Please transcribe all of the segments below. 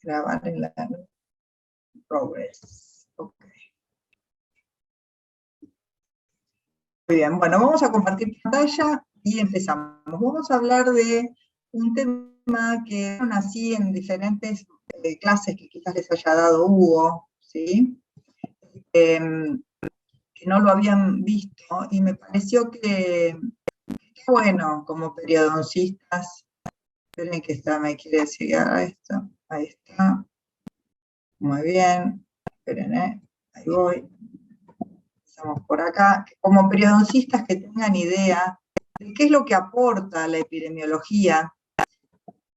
grabar en la progress. Ok. Muy bien, bueno, vamos a compartir pantalla y empezamos. Vamos a hablar de un tema que nací en diferentes clases que quizás les haya dado Hugo, ¿sí? Que no lo habían visto, y me pareció que bueno, como periodoncistas, esperen que me quiere decir esto, ahí está, muy bien, esperen, ahí voy, empezamos por acá, como periodoncistas que tengan idea de qué es lo que aporta la epidemiología,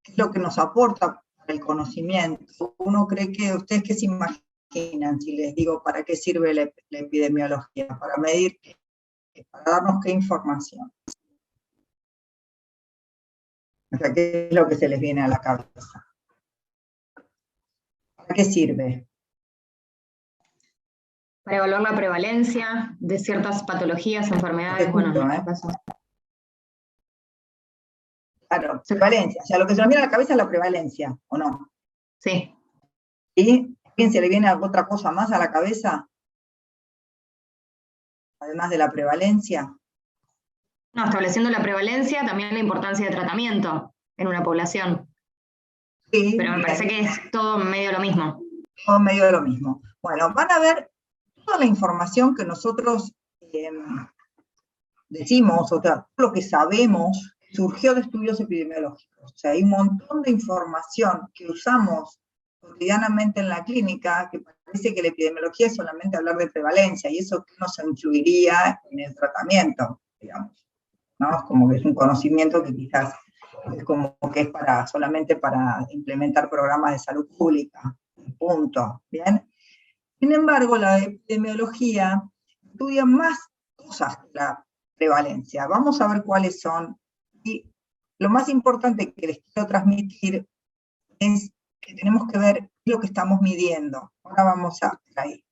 qué es lo que nos aporta para el conocimiento. Uno cree que, ustedes qué se imaginan si les digo para qué sirve la epidemiología, para medir, para darnos qué información. O sea, ¿qué es lo que se les viene a la cabeza? ¿Para qué sirve? Para evaluar la prevalencia de ciertas patologías, enfermedades, Bueno, en este caso. Claro, prevalencia. O sea, lo que se nos viene a la cabeza es la prevalencia, ¿o no? Sí. ¿Y a quién se le viene otra cosa más a la cabeza? Además de la prevalencia. No, estableciendo la prevalencia, también la importancia de tratamiento en una población. Sí. Pero me parece que es todo medio lo mismo. Todo medio de lo mismo. Bueno, van a ver toda la información que nosotros decimos, o sea, lo que sabemos, surgió de estudios epidemiológicos. O sea, hay un montón de información que usamos cotidianamente en la clínica, que parece que la epidemiología es solamente hablar de prevalencia, y eso no se influiría en el tratamiento, digamos, ¿no? Es como que es un conocimiento que quizás es como que es solamente para implementar programas de salud pública, punto, ¿bien? Sin embargo, la epidemiología estudia más cosas que la prevalencia. Vamos a ver cuáles son. Y lo más importante que les quiero transmitir es que tenemos que ver lo que estamos midiendo. Ahora vamos a ver ahí.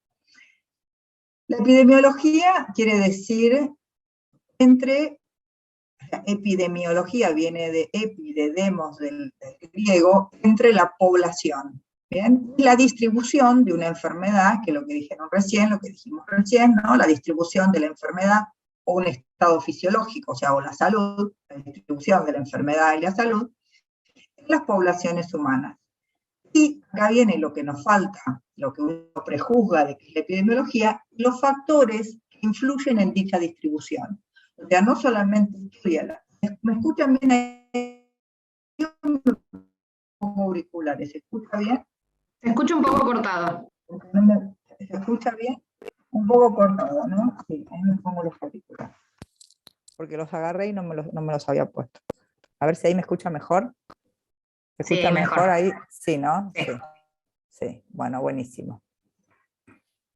La epidemiología quiere decir epidemiología viene de epi, de demos, del griego, entre la población. ¿Bien? La distribución de una enfermedad, que es lo que dijimos recién, ¿no? La distribución de la enfermedad o un estado fisiológico, o sea, o la salud, la distribución de la enfermedad y la salud, en las poblaciones humanas. Y acá viene lo que nos falta, lo que uno prejuzga de que es la epidemiología, los factores que influyen en dicha distribución. O sea, no solamente estudia, ¿me escuchan bien ahí? Auriculares, ¿se escucha bien? Se escucha un poco cortado. ¿Se escucha bien? Un poco cortado, ¿no? Sí, ahí me pongo los auriculares. Porque los agarré y no me los había puesto. A ver si ahí me escucha mejor. ¿Se escucha Sí, mejor ahí? Sí, ¿no? Sí. Sí, bueno, buenísimo.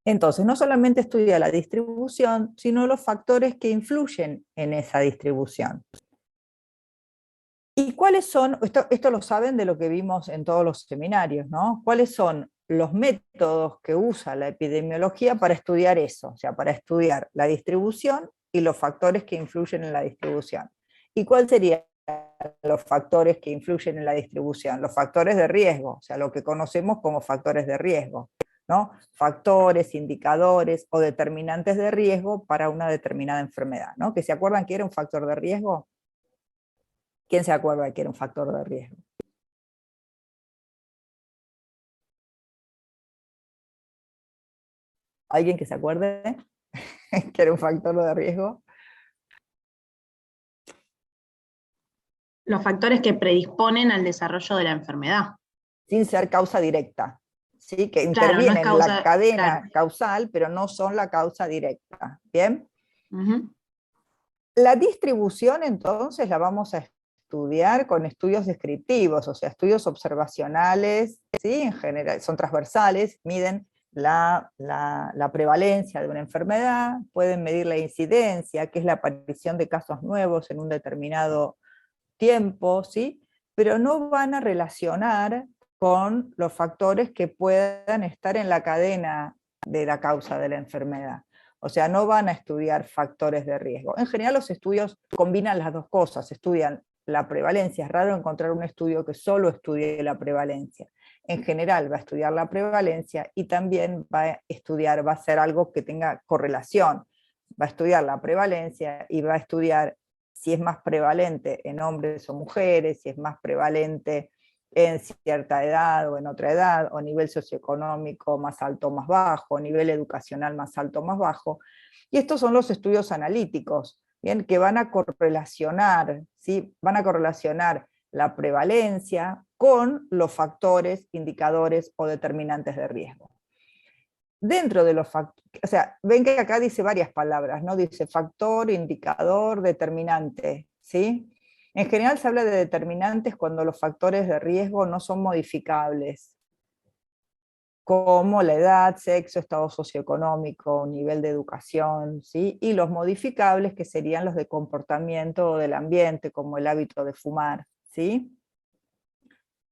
Entonces, no solamente estudia la distribución, sino los factores que influyen en esa distribución. ¿Y cuáles son? Esto lo saben de lo que vimos en todos los seminarios, ¿no? ¿Cuáles son los métodos que usa la epidemiología para estudiar eso? O sea, para estudiar la distribución y los factores que influyen en la distribución. ¿Y cuáles serían los factores que influyen en la distribución? Los factores de riesgo, o sea, lo que conocemos como factores de riesgo, ¿no? Factores, indicadores o determinantes de riesgo para una determinada enfermedad, ¿no? ¿Que se acuerdan que era un factor de riesgo? ¿Quién se acuerda que era un factor de riesgo? ¿Alguien que se acuerde que era un factor de riesgo? Los factores que predisponen al desarrollo de la enfermedad. Sin ser causa directa, ¿sí? Que Claro, no intervienen es causa, en la cadena claro, causal, pero no son la causa directa. ¿Bien? Uh-huh. La distribución, entonces, la vamos a estudiar con estudios descriptivos, o sea, estudios observacionales, ¿sí? En general, son transversales, miden la prevalencia de una enfermedad, pueden medir la incidencia, que es la aparición de casos nuevos en un determinado tiempo, ¿sí? Pero no van a relacionar con los factores que puedan estar en la cadena de la causa de la enfermedad. O sea, no van a estudiar factores de riesgo. En general los estudios combinan las dos cosas, estudian la prevalencia. Es raro encontrar un estudio que solo estudie la prevalencia. en general va a estudiar la prevalencia y también va a hacer algo que tenga correlación. Va a estudiar la prevalencia y va a estudiar si es más prevalente en hombres o mujeres, si es más prevalente en cierta edad o en otra edad, o nivel socioeconómico más alto o más bajo, nivel educacional más alto o más bajo. Y estos son los estudios analíticos, ¿bien? Que van a correlacionar, ¿sí? Van a correlacionar la prevalencia con los factores, indicadores o determinantes de riesgo. Dentro de los factores, o sea, ven que acá dice varias palabras, ¿no? Dice factor, indicador, determinante, ¿sí? En general se habla de determinantes cuando los factores de riesgo no son modificables, como la edad, sexo, estado socioeconómico, nivel de educación, ¿sí? Y los modificables, que serían los de comportamiento o del ambiente, como el hábito de fumar, ¿sí?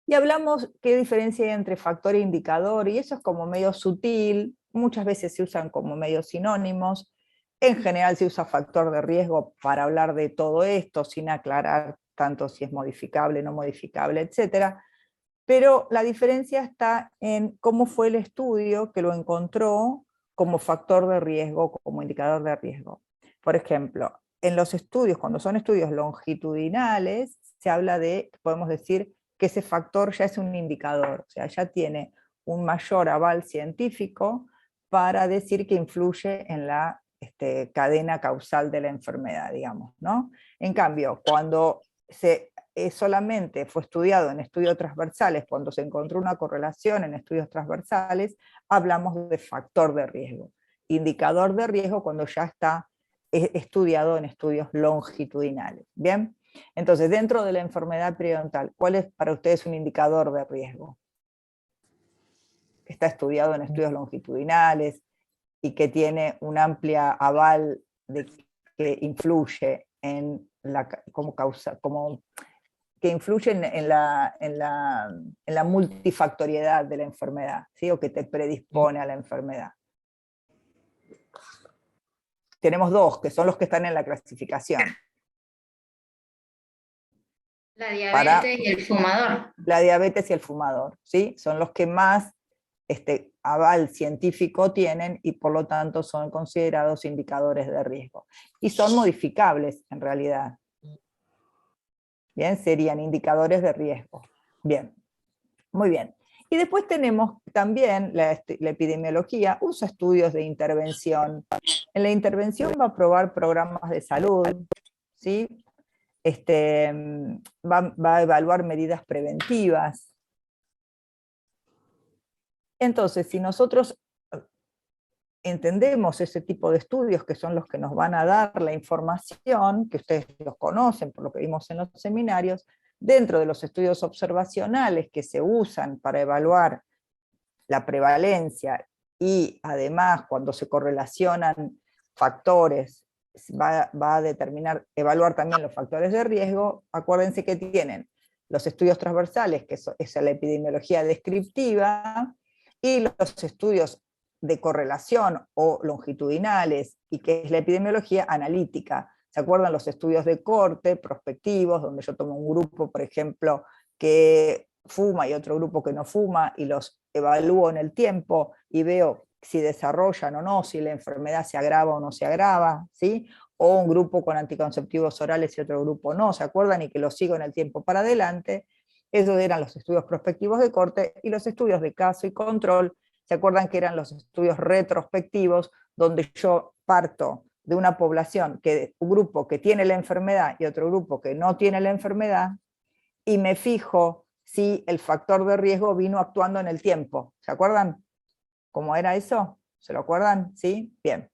Y hablamos qué diferencia hay entre factor e indicador, y eso es como medio sutil, muchas veces se usan como medio sinónimos, en general se usa factor de riesgo para hablar de todo esto, sin aclarar tanto si es modificable, no modificable, etc. Pero la diferencia está en cómo fue el estudio que lo encontró como factor de riesgo, como indicador de riesgo. Por ejemplo, en los estudios, cuando son estudios longitudinales, se habla de, podemos decir, que ese factor ya es un indicador, o sea, ya tiene un mayor aval científico para decir que influye en la cadena causal de la enfermedad, digamos, ¿no? En cambio, cuando solamente fue estudiado en estudios transversales, cuando se encontró una correlación en estudios transversales, hablamos de factor de riesgo. Indicador de riesgo cuando ya está estudiado en estudios longitudinales. ¿Bien? Entonces, dentro de la enfermedad periodontal, ¿cuál es para ustedes un indicador de riesgo? Que está estudiado en estudios longitudinales y que tiene un amplia aval de que influye en la, como causa, como que influyen en la multifactoriedad de la enfermedad, ¿sí? O que te predispone a la enfermedad. Tenemos dos, que son los que están en la clasificación. La diabetes y el fumador. La diabetes y el fumador, ¿sí? Son los que más aval científico tienen y por lo tanto son considerados indicadores de riesgo. Y son modificables en realidad. Bien, serían indicadores de riesgo. Bien, muy bien. Y después tenemos también la epidemiología, usa estudios de intervención. En la intervención va a probar programas de salud, ¿sí? Va a evaluar medidas preventivas. Entonces, si nosotros entendemos ese tipo de estudios, que son los que nos van a dar la información, que ustedes los conocen por lo que vimos en los seminarios, dentro de los estudios observacionales que se usan para evaluar la prevalencia y además cuando se correlacionan factores, va a evaluar también los factores de riesgo. Acuérdense que tienen los estudios transversales, que es la epidemiología descriptiva, y los estudios de correlación o longitudinales, y que es la epidemiología analítica. ¿Se acuerdan los estudios de corte, prospectivos, donde yo tomo un grupo, por ejemplo, que fuma y otro grupo que no fuma, y los evalúo en el tiempo y veo si desarrollan o no, si la enfermedad se agrava o no se agrava, ¿sí? O un grupo con anticonceptivos orales y otro grupo no, ¿se acuerdan? Y que los sigo en el tiempo para adelante. Esos eran los estudios prospectivos de corte, y los estudios de caso y control, ¿se acuerdan que eran los estudios retrospectivos, donde yo parto de una población, un grupo que tiene la enfermedad y otro grupo que no tiene la enfermedad, y me fijo si el factor de riesgo vino actuando en el tiempo? ¿Se acuerdan cómo era eso? ¿Se lo acuerdan? ¿Sí? Bien.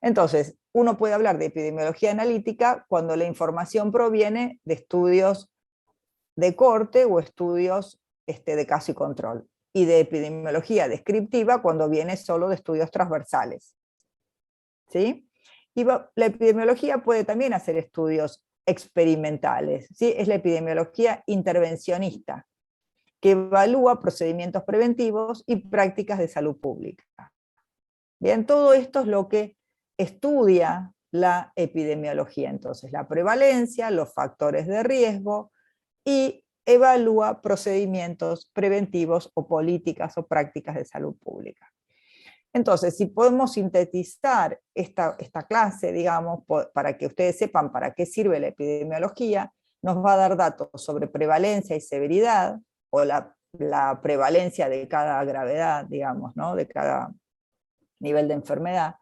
Entonces, uno puede hablar de epidemiología analítica cuando la información proviene de estudios de corte o estudios de caso y control, y de epidemiología descriptiva cuando viene solo de estudios transversales. ¿Sí? Y la epidemiología puede también hacer estudios experimentales, ¿sí? Es la epidemiología intervencionista, que evalúa procedimientos preventivos y prácticas de salud pública. Bien, todo esto es lo que estudia la epidemiología. Entonces, la prevalencia, los factores de riesgo y evalúa procedimientos preventivos o políticas o prácticas de salud pública. Entonces, si podemos sintetizar esta clase, digamos, para que ustedes sepan para qué sirve la epidemiología, nos va a dar datos sobre prevalencia y severidad, o la prevalencia de cada gravedad, digamos, ¿no? De cada nivel de enfermedad.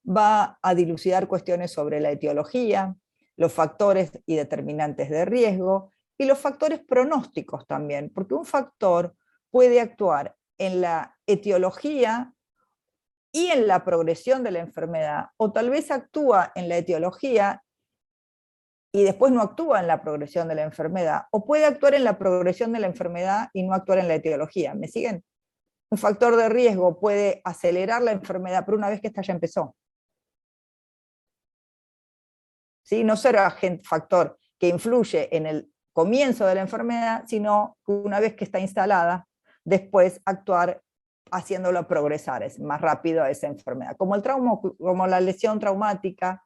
Va a dilucidar cuestiones sobre la etiología, los factores y determinantes de riesgo, y los factores pronósticos también, porque un factor puede actuar en la etiología y en la progresión de la enfermedad, o tal vez actúa en la etiología y después no actúa en la progresión de la enfermedad, o puede actuar en la progresión de la enfermedad y no actuar en la etiología. ¿Me siguen? Un factor de riesgo puede acelerar la enfermedad, pero una vez que esta ya empezó. ¿Sí? No será factor que influye en el comienzo de la enfermedad, sino que una vez que está instalada, después actuar haciéndolo progresar, es más rápido a esa enfermedad. Como el trauma, como la lesión traumática,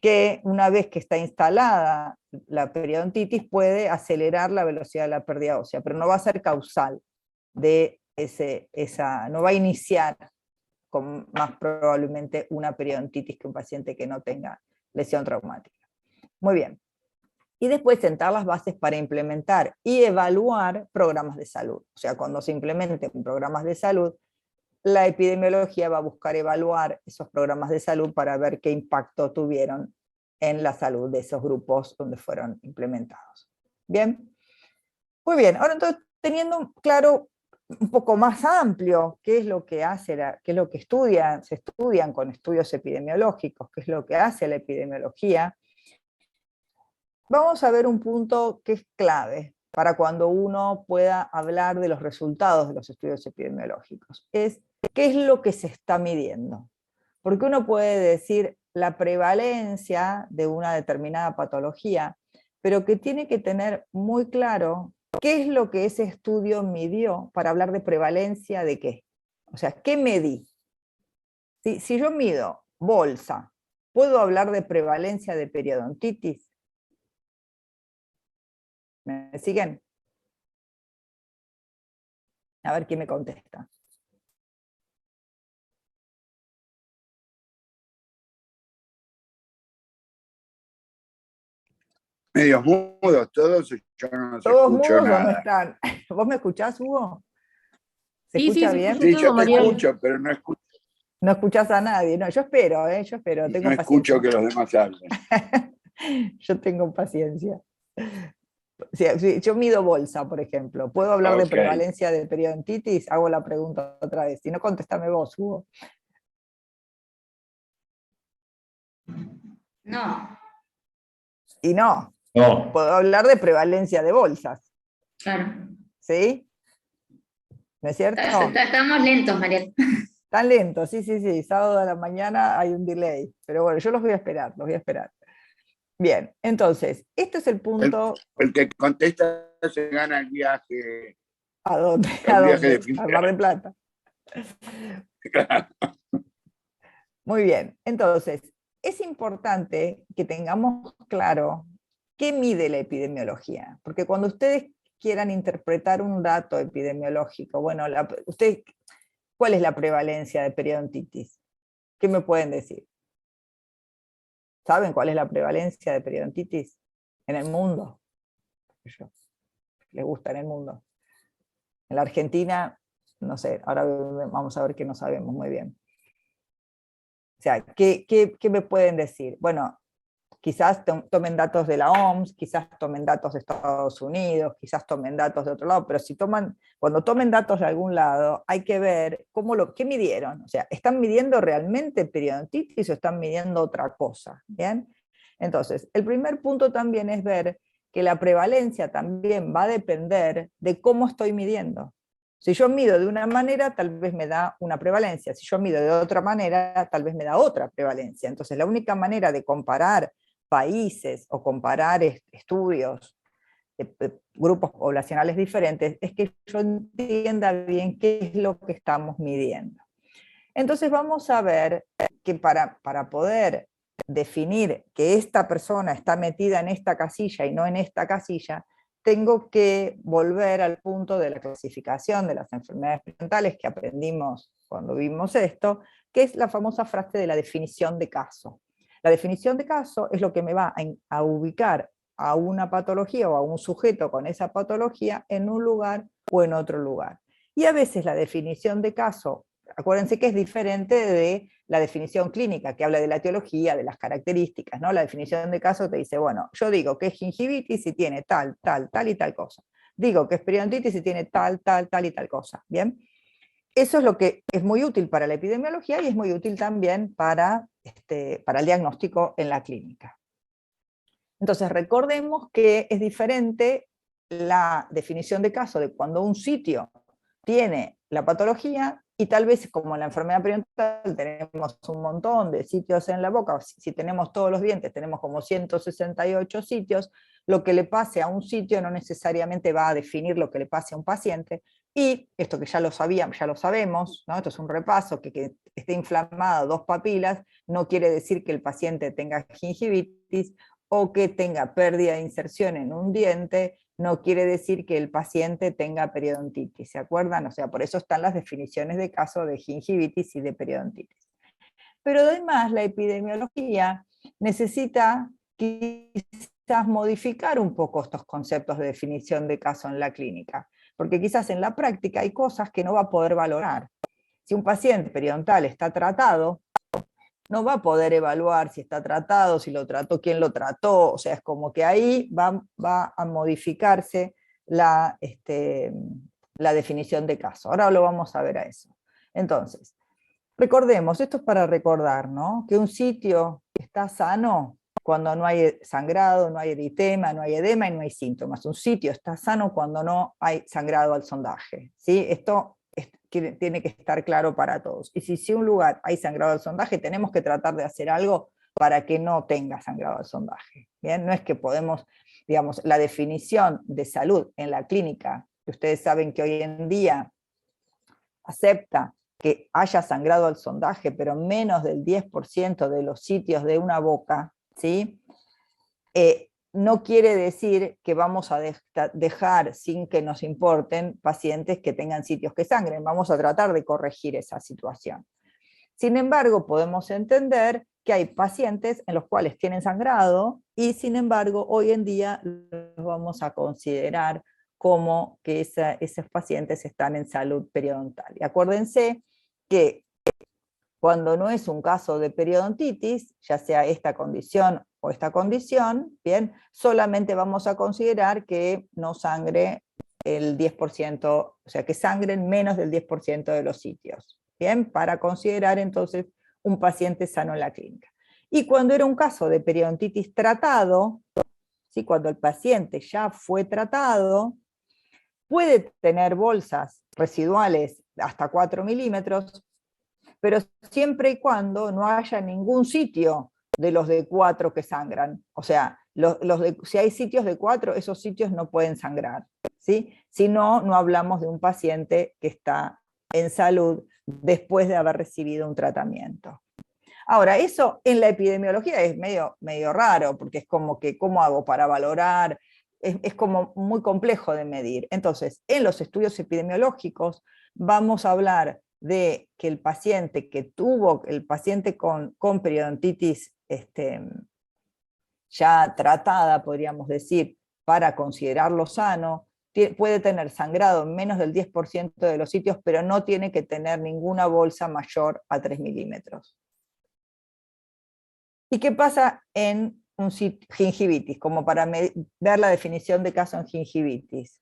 que una vez que está instalada la periodontitis puede acelerar la velocidad de la pérdida ósea, pero no va a ser causal de no va a iniciar con más probablemente una periodontitis que un paciente que no tenga lesión traumática. Muy bien. Y después sentar las bases para implementar y evaluar programas de salud. O sea, cuando se implementen programas de salud, la epidemiología va a buscar evaluar esos programas de salud para ver qué impacto tuvieron en la salud de esos grupos donde fueron implementados. ¿Bien? Muy bien, ahora entonces teniendo claro un poco más amplio qué es lo que hace, qué es lo que se estudian con estudios epidemiológicos, qué es lo que hace la epidemiología, vamos a ver un punto que es clave para cuando uno pueda hablar de los resultados de los estudios epidemiológicos. Es qué es lo que se está midiendo. Porque uno puede decir la prevalencia de una determinada patología, pero que tiene que tener muy claro qué es lo que ese estudio midió para hablar de prevalencia de qué. O sea, ¿qué medí? Si yo mido bolsa, ¿puedo hablar de prevalencia de periodontitis? ¿Me siguen? A ver quién me contesta. Medios mudos todos, yo no se ¿Todos escucho mudos o no nada. están? ¿Vos me escuchás, Hugo? ¿Se Sí, escucha se bien? escucha Sí, todo, yo te Mariel. escucho, pero no escucho, No escuchás a nadie. No, yo espero, tengo no escucho paciencia. que los demás hablen. Yo tengo paciencia. Si yo mido bolsa, por ejemplo, ¿puedo hablar de Ok. prevalencia de periodontitis? Hago la pregunta otra vez. Si no, contéstame vos, Hugo. No, Y no, No, puedo hablar de prevalencia de bolsas. claro. ¿Sí? ¿No es cierto? Estamos lentos, Mariel. Tan lento, sí. Sábado a la mañana hay un delay. Pero bueno, yo los voy a esperar, Bien, entonces, este es el punto. El que contesta se gana el viaje, ¿A dónde? un viaje de fin Al de Mar del año. Plata. Claro. Muy bien, entonces, es importante que tengamos claro qué mide la epidemiología, porque cuando ustedes quieran interpretar un dato epidemiológico, bueno, ustedes, ¿cuál es la prevalencia de periodontitis? ¿Qué me pueden decir? ¿Saben cuál es la prevalencia de periodontitis en el mundo? Les gusta en el mundo. En la Argentina, no sé, ahora vamos a ver que no sabemos muy bien. O sea, ¿qué me pueden decir? Bueno, quizás tomen datos de la OMS, quizás tomen datos de Estados Unidos, quizás tomen datos de otro lado, pero cuando tomen datos de algún lado, hay que ver qué midieron. O sea, ¿están midiendo realmente periodontitis o están midiendo otra cosa? ¿Bien? Entonces, el primer punto también es ver que la prevalencia también va a depender de cómo estoy midiendo. Si yo mido de una manera, tal vez me da una prevalencia. Si yo mido de otra manera, tal vez me da otra prevalencia. Entonces, la única manera de comparar países o comparar estudios de grupos poblacionales diferentes es que yo entienda bien qué es lo que estamos midiendo. Entonces vamos a ver que para poder definir que esta persona está metida en esta casilla y no en esta casilla, tengo que volver al punto de la clasificación de las enfermedades periodontitis que aprendimos cuando vimos esto, que es la famosa frase de la definición de caso. La definición de caso es lo que me va a ubicar a una patología o a un sujeto con esa patología en un lugar o en otro lugar. Y a veces la definición de caso, acuérdense que es diferente de la definición clínica, que habla de la etiología, de las características, ¿no? La definición de caso te dice, bueno, yo digo que es gingivitis si tiene tal, tal, tal y tal cosa. Digo que es periodontitis si tiene tal, tal, tal y tal cosa, ¿bien? Eso es lo que es muy útil para la epidemiología y es muy útil también para el diagnóstico en la clínica. Entonces recordemos que es diferente la definición de caso de cuando un sitio tiene la patología, y tal vez como en la enfermedad periodontal tenemos un montón de sitios en la boca, si tenemos todos los dientes, tenemos como 168 sitios, lo que le pase a un sitio no necesariamente va a definir lo que le pase a un paciente, y esto que ya lo sabíamos, ya lo sabemos, ¿no? Esto es un repaso, que esté inflamado 2 papilas, no quiere decir que el paciente tenga gingivitis, o que tenga pérdida de inserción en un diente, no quiere decir que el paciente tenga periodontitis, ¿se acuerdan? O sea, por eso están las definiciones de caso de gingivitis y de periodontitis. Pero además la epidemiología necesita quizás modificar un poco estos conceptos de definición de caso en la clínica, porque quizás en la práctica hay cosas que no va a poder valorar. Si un paciente periodontal está tratado, no va a poder evaluar si está tratado, si lo trató, quién lo trató, o sea, es como que ahí va a modificarse la definición de caso. Ahora lo vamos a ver a eso. Entonces, recordemos, esto es para recordar, ¿no? Que un sitio está sano cuando no hay sangrado, no hay eritema, no hay edema y no hay síntomas. Un sitio está sano cuando no hay sangrado al sondaje, ¿sí? Esto tiene que estar claro para todos. Y si un lugar hay sangrado al sondaje, tenemos que tratar de hacer algo para que no tenga sangrado al sondaje. ¿Bien? No es que podemos, digamos, la definición de salud en la clínica, que ustedes saben que hoy en día acepta que haya sangrado al sondaje, pero menos del 10% de los sitios de una boca, ¿sí? No quiere decir que vamos a dejar sin que nos importen pacientes que tengan sitios que sangren, vamos a tratar de corregir esa situación. Sin embargo, podemos entender que hay pacientes en los cuales tienen sangrado y sin embargo hoy en día los vamos a considerar como que esos pacientes están en salud periodontal. Y acuérdense que cuando no es un caso de periodontitis, ya sea esta condición o esta condición, bien, solamente vamos a considerar que no sangre el 10%, o sea, que sangren menos del 10% de los sitios, bien, para considerar entonces un paciente sano en la clínica. Y cuando era un caso de periodontitis tratado, ¿sí? Cuando el paciente ya fue tratado, puede tener bolsas residuales hasta 4 milímetros, pero siempre y cuando no haya ningún sitio de los de 4 que sangran. O sea, si hay sitios de 4, esos sitios no pueden sangrar, ¿sí? Si no, no hablamos de un paciente que está en salud después de haber recibido un tratamiento. Ahora, eso en la epidemiología es medio raro, porque es como que, ¿cómo hago para valorar? Es como muy complejo de medir. Entonces, en los estudios epidemiológicos vamos a hablar de que el paciente con periodontitis ya tratada, podríamos decir, para considerarlo sano, puede tener sangrado en menos del 10% de los sitios, pero no tiene que tener ninguna bolsa mayor a 3 milímetros. ¿Y qué pasa en un gingivitis? Como para ver la definición de caso en gingivitis.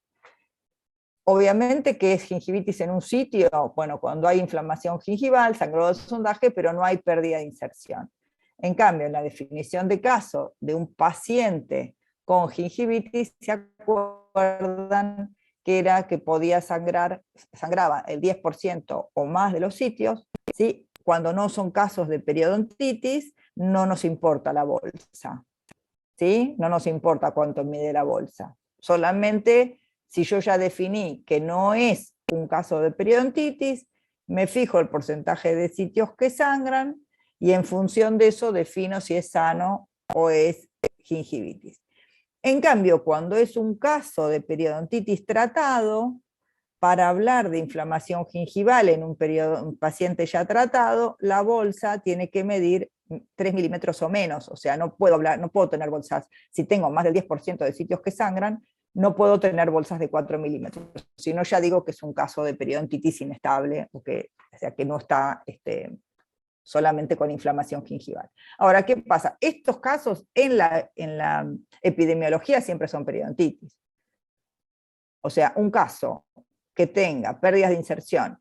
Obviamente que es gingivitis en un sitio, bueno, cuando hay inflamación gingival, sangrado del sondaje, pero no hay pérdida de inserción. En cambio, en la definición de caso de un paciente con gingivitis, ¿se acuerdan que era que sangraba el 10% o más de los sitios? ¿Sí? Cuando no son casos de periodontitis, no nos importa la bolsa, ¿sí? No nos importa cuánto mide la bolsa. Solamente si yo ya definí que no es un caso de periodontitis, me fijo el porcentaje de sitios que sangran y en función de eso defino si es sano o es gingivitis. En cambio, cuando es un caso de periodontitis tratado, para hablar de inflamación gingival en un paciente ya tratado, la bolsa tiene que medir 3 milímetros o menos, o sea, no puedo tener bolsas, si tengo más del 10% de sitios que sangran, no puedo tener bolsas de 4 milímetros, si no ya digo que es un caso de periodontitis inestable, o sea, que no está solamente con inflamación gingival. Ahora, ¿qué pasa? Estos casos en la epidemiología siempre son periodontitis. O sea, un caso que tenga pérdidas de inserción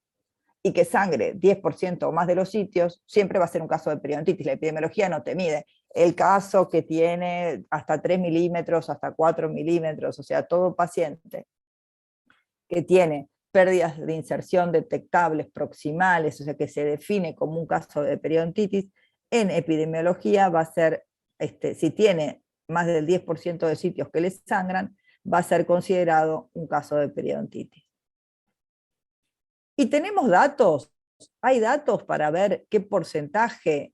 y que sangre 10% o más de los sitios, siempre va a ser un caso de periodontitis. La epidemiología no te mide. El caso que tiene hasta 3 milímetros, hasta 4 milímetros, o sea, todo paciente que tiene pérdidas de inserción detectables proximales, o sea, que se define como un caso de periodontitis, en epidemiología va a ser, si tiene más del 10% de sitios que le sangran, va a ser considerado un caso de periodontitis. Y tenemos datos, hay datos para ver qué porcentaje,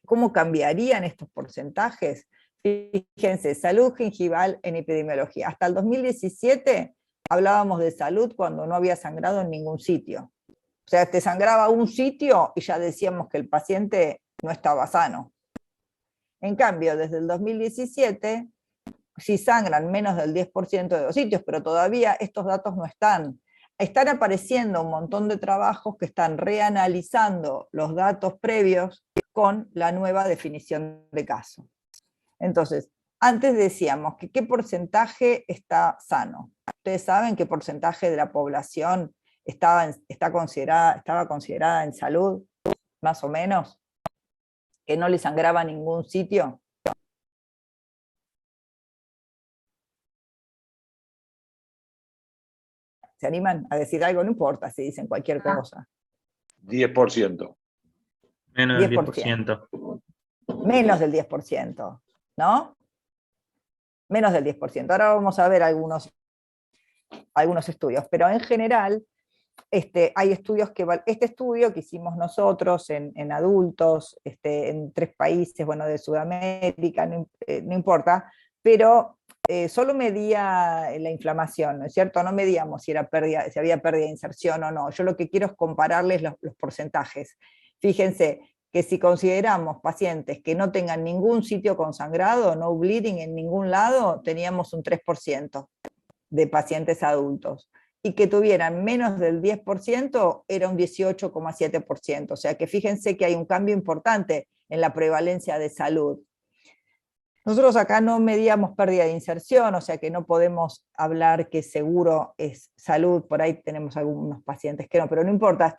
cómo cambiarían estos porcentajes. Fíjense, salud gingival en epidemiología. Hasta el 2017 hablábamos de salud cuando no había sangrado en ningún sitio. O sea, te sangraba un sitio y ya decíamos que el paciente no estaba sano. En cambio, desde el 2017, si sangran menos del 10% de los sitios, pero todavía estos datos no están apareciendo un montón de trabajos que están reanalizando los datos previos con la nueva definición de caso. Entonces, antes decíamos que qué porcentaje está sano. ¿Ustedes saben qué porcentaje de la población estaba considerada en salud, más o menos? ¿Que no le sangraba ningún sitio? ¿Se animan a decir algo? No importa si dicen cualquier cosa. 10%. Menos del 10%. Menos del 10%, ¿no? Menos del 10%. Ahora vamos a ver algunos estudios, pero en general hay estudios este estudio que hicimos nosotros en adultos, en 3 países, bueno, de Sudamérica, no importa, pero solo medía la inflamación, ¿no es cierto? No medíamos si había pérdida de inserción o no. Yo lo que quiero es compararles los porcentajes. Fíjense que si consideramos pacientes que no tengan ningún sitio consangrado, no bleeding en ningún lado, teníamos un 3% de pacientes adultos. Y que tuvieran menos del 10% era un 18,7%. O sea que fíjense que hay un cambio importante en la prevalencia de salud. Nosotros acá no medíamos pérdida de inserción, o sea que no podemos hablar que seguro es salud, por ahí tenemos algunos pacientes que no, pero no importa,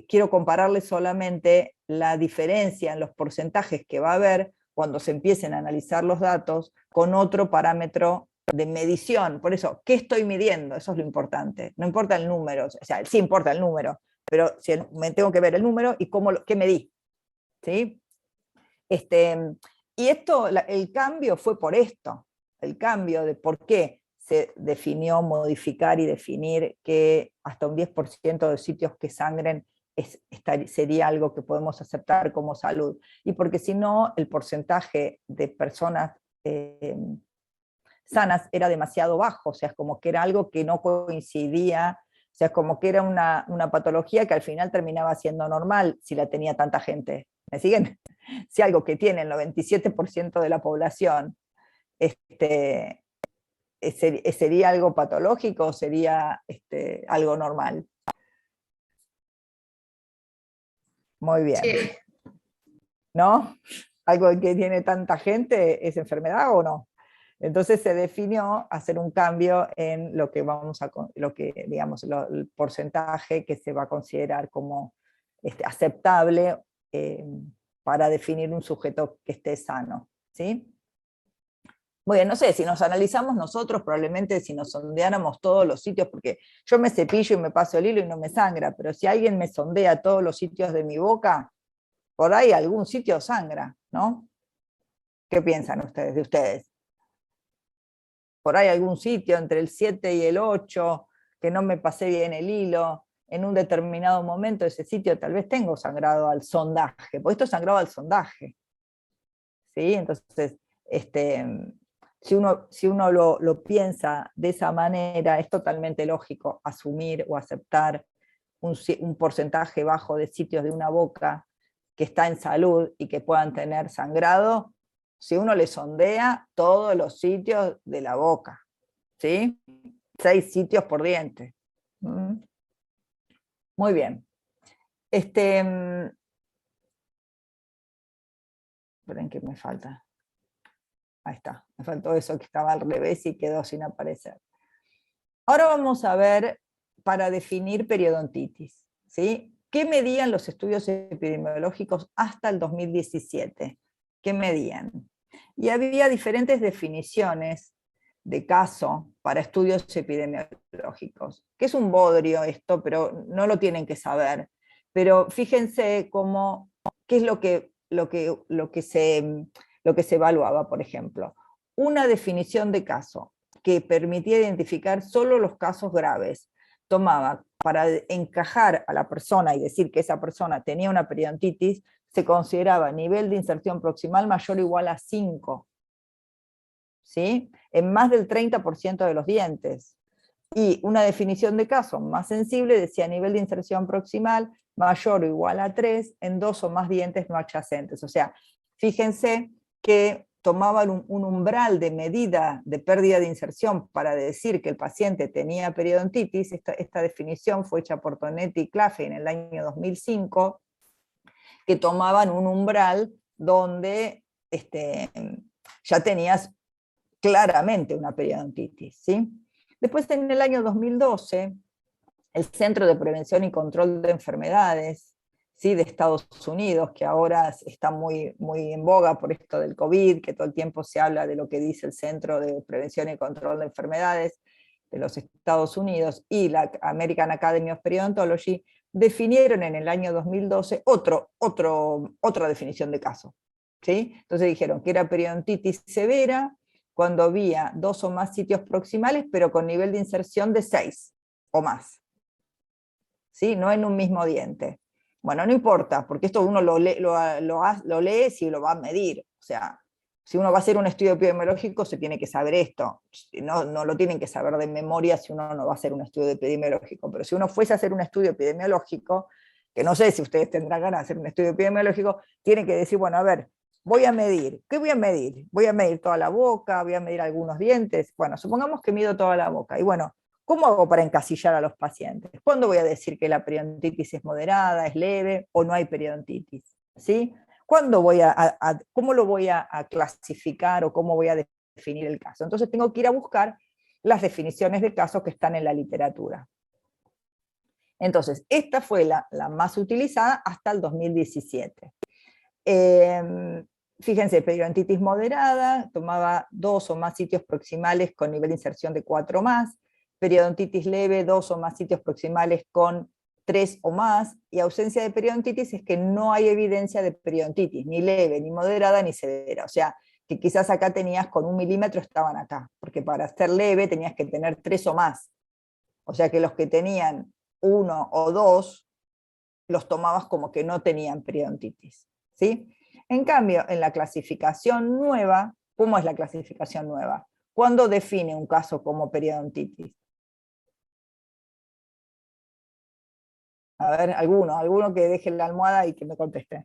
quiero compararles solamente la diferencia en los porcentajes que va a haber cuando se empiecen a analizar los datos con otro parámetro de medición. Por eso, ¿qué estoy midiendo? Eso es lo importante. No importa el número, o sea, sí importa el número, pero me tengo que ver el número y qué medí. ¿Sí? Y el cambio fue por esto, el cambio de por qué se definió modificar y definir que hasta un 10% de sitios que sangren sería algo que podemos aceptar como salud. Y porque si no, el porcentaje de personas sanas era demasiado bajo, o sea, es como que era algo que no coincidía, o sea, es como que era una patología que al final terminaba siendo normal si la tenía tanta gente. ¿Me siguen? Si algo que tiene el 97% de la población sería algo patológico o sería algo normal. Muy bien. Sí. ¿No? ¿Algo que tiene tanta gente es enfermedad o no? Entonces se definió hacer un cambio en lo que digamos, el porcentaje que se va a considerar como aceptable para definir un sujeto que esté sano, ¿sí? Bueno, no sé, si nos analizamos nosotros, probablemente si nos sondeáramos todos los sitios, porque yo me cepillo y me paso el hilo y no me sangra, pero si alguien me sondea todos los sitios de mi boca, por ahí algún sitio sangra, ¿no? ¿Qué piensan ustedes de ustedes? Por ahí algún sitio entre el 7 y el 8, que no me pasé bien el hilo, en un determinado momento ese sitio tal vez tengo sangrado al sondaje, porque esto es sangrado al sondaje. ¿Sí? Entonces, Si uno lo piensa de esa manera, es totalmente lógico asumir o aceptar un porcentaje bajo de sitios de una boca que está en salud y que puedan tener sangrado, si uno le sondea todos los sitios de la boca, ¿sí? 6 sitios por diente. Muy bien. Esperen que me falta. Ahí está, me faltó eso que estaba al revés y quedó sin aparecer. Ahora vamos a ver, para definir periodontitis, ¿sí? ¿Qué medían los estudios epidemiológicos hasta el 2017? ¿Qué medían? Y había diferentes definiciones de caso para estudios epidemiológicos, que es un bodrio esto, pero no lo tienen que saber. Pero fíjense qué es lo que se evaluaba, por ejemplo. Una definición de caso que permitía identificar solo los casos graves. Tomaba, para encajar a la persona y decir que esa persona tenía una periodontitis, se consideraba nivel de inserción proximal mayor o igual a 5, ¿sí? En más del 30% de los dientes. Y una definición de caso más sensible decía nivel de inserción proximal mayor o igual a 3 en 2 o más dientes no adyacentes. O sea, fíjense que tomaban un umbral de medida de pérdida de inserción para decir que el paciente tenía periodontitis. Esta definición fue hecha por Tonetti y Claffey en el año 2005, que tomaban un umbral donde ya tenías claramente una periodontitis, ¿sí? Después, en el año 2012, el Centro de Prevención y Control de Enfermedades, ¿sí?, de Estados Unidos, que ahora está muy, muy en boga por esto del COVID, que todo el tiempo se habla de lo que dice el Centro de Prevención y Control de Enfermedades de los Estados Unidos, y la American Academy of Periodontology, definieron en el año 2012 otra definición de caso, ¿sí? Entonces dijeron que era periodontitis severa cuando había 2 o más sitios proximales, pero con nivel de inserción de 6 o más, ¿sí? No en un mismo diente. Bueno, no importa, porque esto uno lo lee si lo va a medir. O sea, si uno va a hacer un estudio epidemiológico, se tiene que saber esto. No lo tienen que saber de memoria si uno no va a hacer un estudio epidemiológico. Pero si uno fuese a hacer un estudio epidemiológico, que no sé si ustedes tendrán ganas de hacer un estudio epidemiológico, tiene que decir, bueno, a ver, voy a medir. ¿Qué voy a medir? Voy a medir toda la boca, voy a medir algunos dientes. Bueno, supongamos que mido toda la boca. Y bueno, ¿cómo hago para encasillar a los pacientes? ¿Cuándo voy a decir que la periodontitis es moderada, es leve o no hay periodontitis? ¿Sí? ¿Cuándo cómo lo voy a clasificar o cómo voy a definir el caso? Entonces tengo que ir a buscar las definiciones de caso que están en la literatura. Entonces, esta fue la más utilizada hasta el 2017. Fíjense, periodontitis moderada, tomaba 2 o más sitios proximales con nivel de inserción de 4 o más, periodontitis leve, 2 o más sitios proximales con 3 o más, y ausencia de periodontitis es que no hay evidencia de periodontitis, ni leve, ni moderada, ni severa. O sea, que quizás acá tenías con 1 milímetro estaban acá, porque para ser leve tenías que tener 3 o más. O sea que los que tenían 1 o 2, los tomabas como que no tenían periodontitis, ¿sí? En cambio, en la clasificación nueva, ¿cómo es la clasificación nueva? ¿Cuándo define un caso como periodontitis? A ver, alguno que deje la almohada y que me conteste.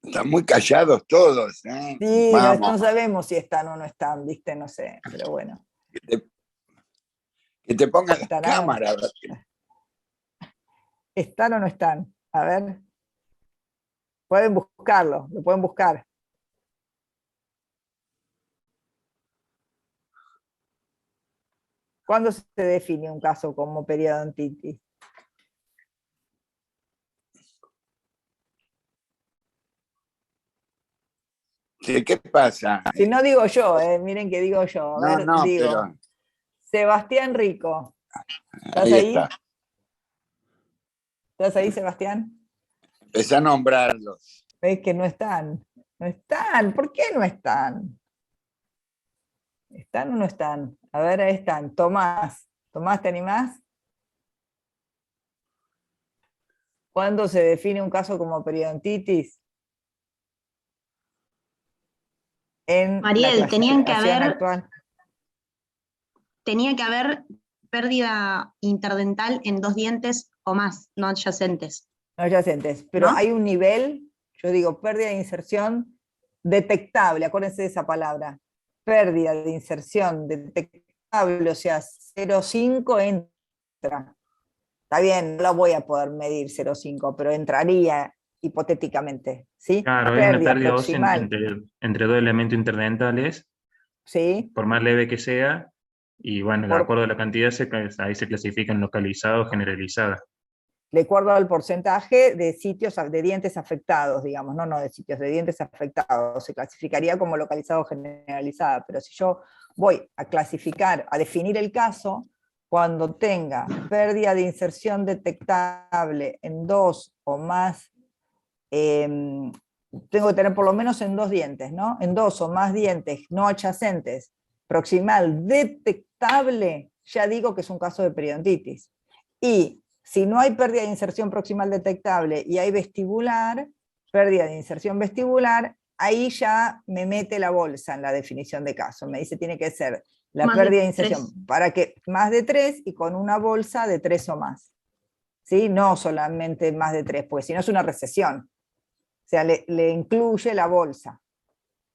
Están muy callados todos, ¿eh? Sí, Vamos. no sabemos si están o no están, ¿viste? No sé, pero bueno. Que te pongan la ¿Están? cámara. ¿Están o no están? A ver. Pueden buscarlo, lo pueden buscar. ¿Cuándo se define un caso como periodontitis? ¿Qué pasa? Si no digo yo, miren que digo yo. A ver, digo. Pero Sebastián Rico. ¿Estás ahí ahí? está. ¿Estás ahí, Sebastián? Empecé a nombrarlos. ¿Ves que no están? No están. ¿Por qué no están? ¿Están o no están? A ver, ahí están. Tomás. Tomás, ¿te animás? ¿Cuándo se define un caso como periodontitis? en Mariel, la clasificación actual. Tenía que haber pérdida interdental en 2 dientes o más, no adyacentes. No adyacentes, pero ¿No? hay un nivel, yo digo, pérdida de inserción detectable, acuérdense de esa palabra, pérdida de inserción detectable, o sea, 0,5 entra. Está bien, no lo voy a poder medir 0,5, pero entraría hipotéticamente, ¿sí? Claro, hay una pérdida ósea proximal, entre dos elementos interdentales, ¿sí? por más leve que sea, y bueno, de acuerdo a la cantidad, ahí se clasifican localizados, generalizadas. De acuerdo al porcentaje de sitios, de dientes afectados, digamos, no de sitios, de dientes afectados, se clasificaría como localizado generalizada, pero si yo voy a clasificar, a definir el caso, cuando tenga pérdida de inserción detectable en 2 o más, tengo que tener por lo menos en 2 dientes, ¿no? En 2 o más dientes no adyacentes, proximal detectable, ya digo que es un caso de periodontitis. Y si no hay pérdida de inserción proximal detectable y hay vestibular, pérdida de inserción vestibular, ahí ya me mete la bolsa en la definición de caso. Me dice tiene que ser la pérdida de inserción 3. para que más de 3 y con una bolsa de 3 o más. ¿Sí? No solamente más de 3, porque si no es una recesión. O sea, le incluye la bolsa.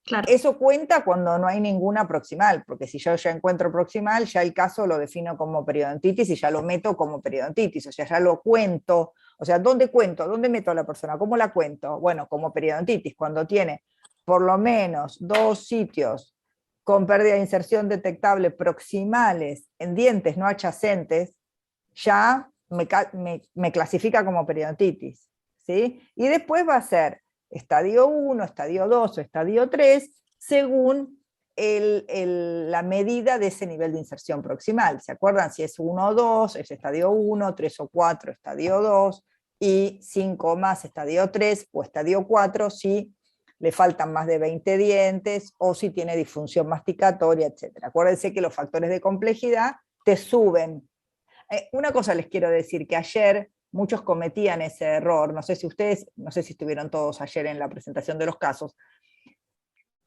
Claro. Eso cuenta cuando no hay ninguna proximal, porque si yo ya encuentro proximal, ya el caso lo defino como periodontitis y ya lo meto como periodontitis, o sea, ya lo cuento. O sea, ¿dónde cuento? ¿Dónde meto a la persona? ¿Cómo la cuento? Bueno, como periodontitis, cuando tiene por lo menos 2 sitios con pérdida de inserción detectable proximales en dientes no adyacentes, ya me clasifica como periodontitis, ¿sí? Y después va a ser estadio 1, estadio 2 o estadio 3, según la medida de ese nivel de inserción proximal. ¿Se acuerdan? Si es 1 o 2, es estadio 1, 3 o 4, estadio 2, y 5 o más, estadio 3 o estadio 4, si le faltan más de 20 dientes o si tiene disfunción masticatoria, etc. Acuérdense que los factores de complejidad te suben. Una cosa les quiero decir, que ayer muchos cometían ese error, no sé si ustedes, no sé si estuvieron todos ayer en la presentación de los casos,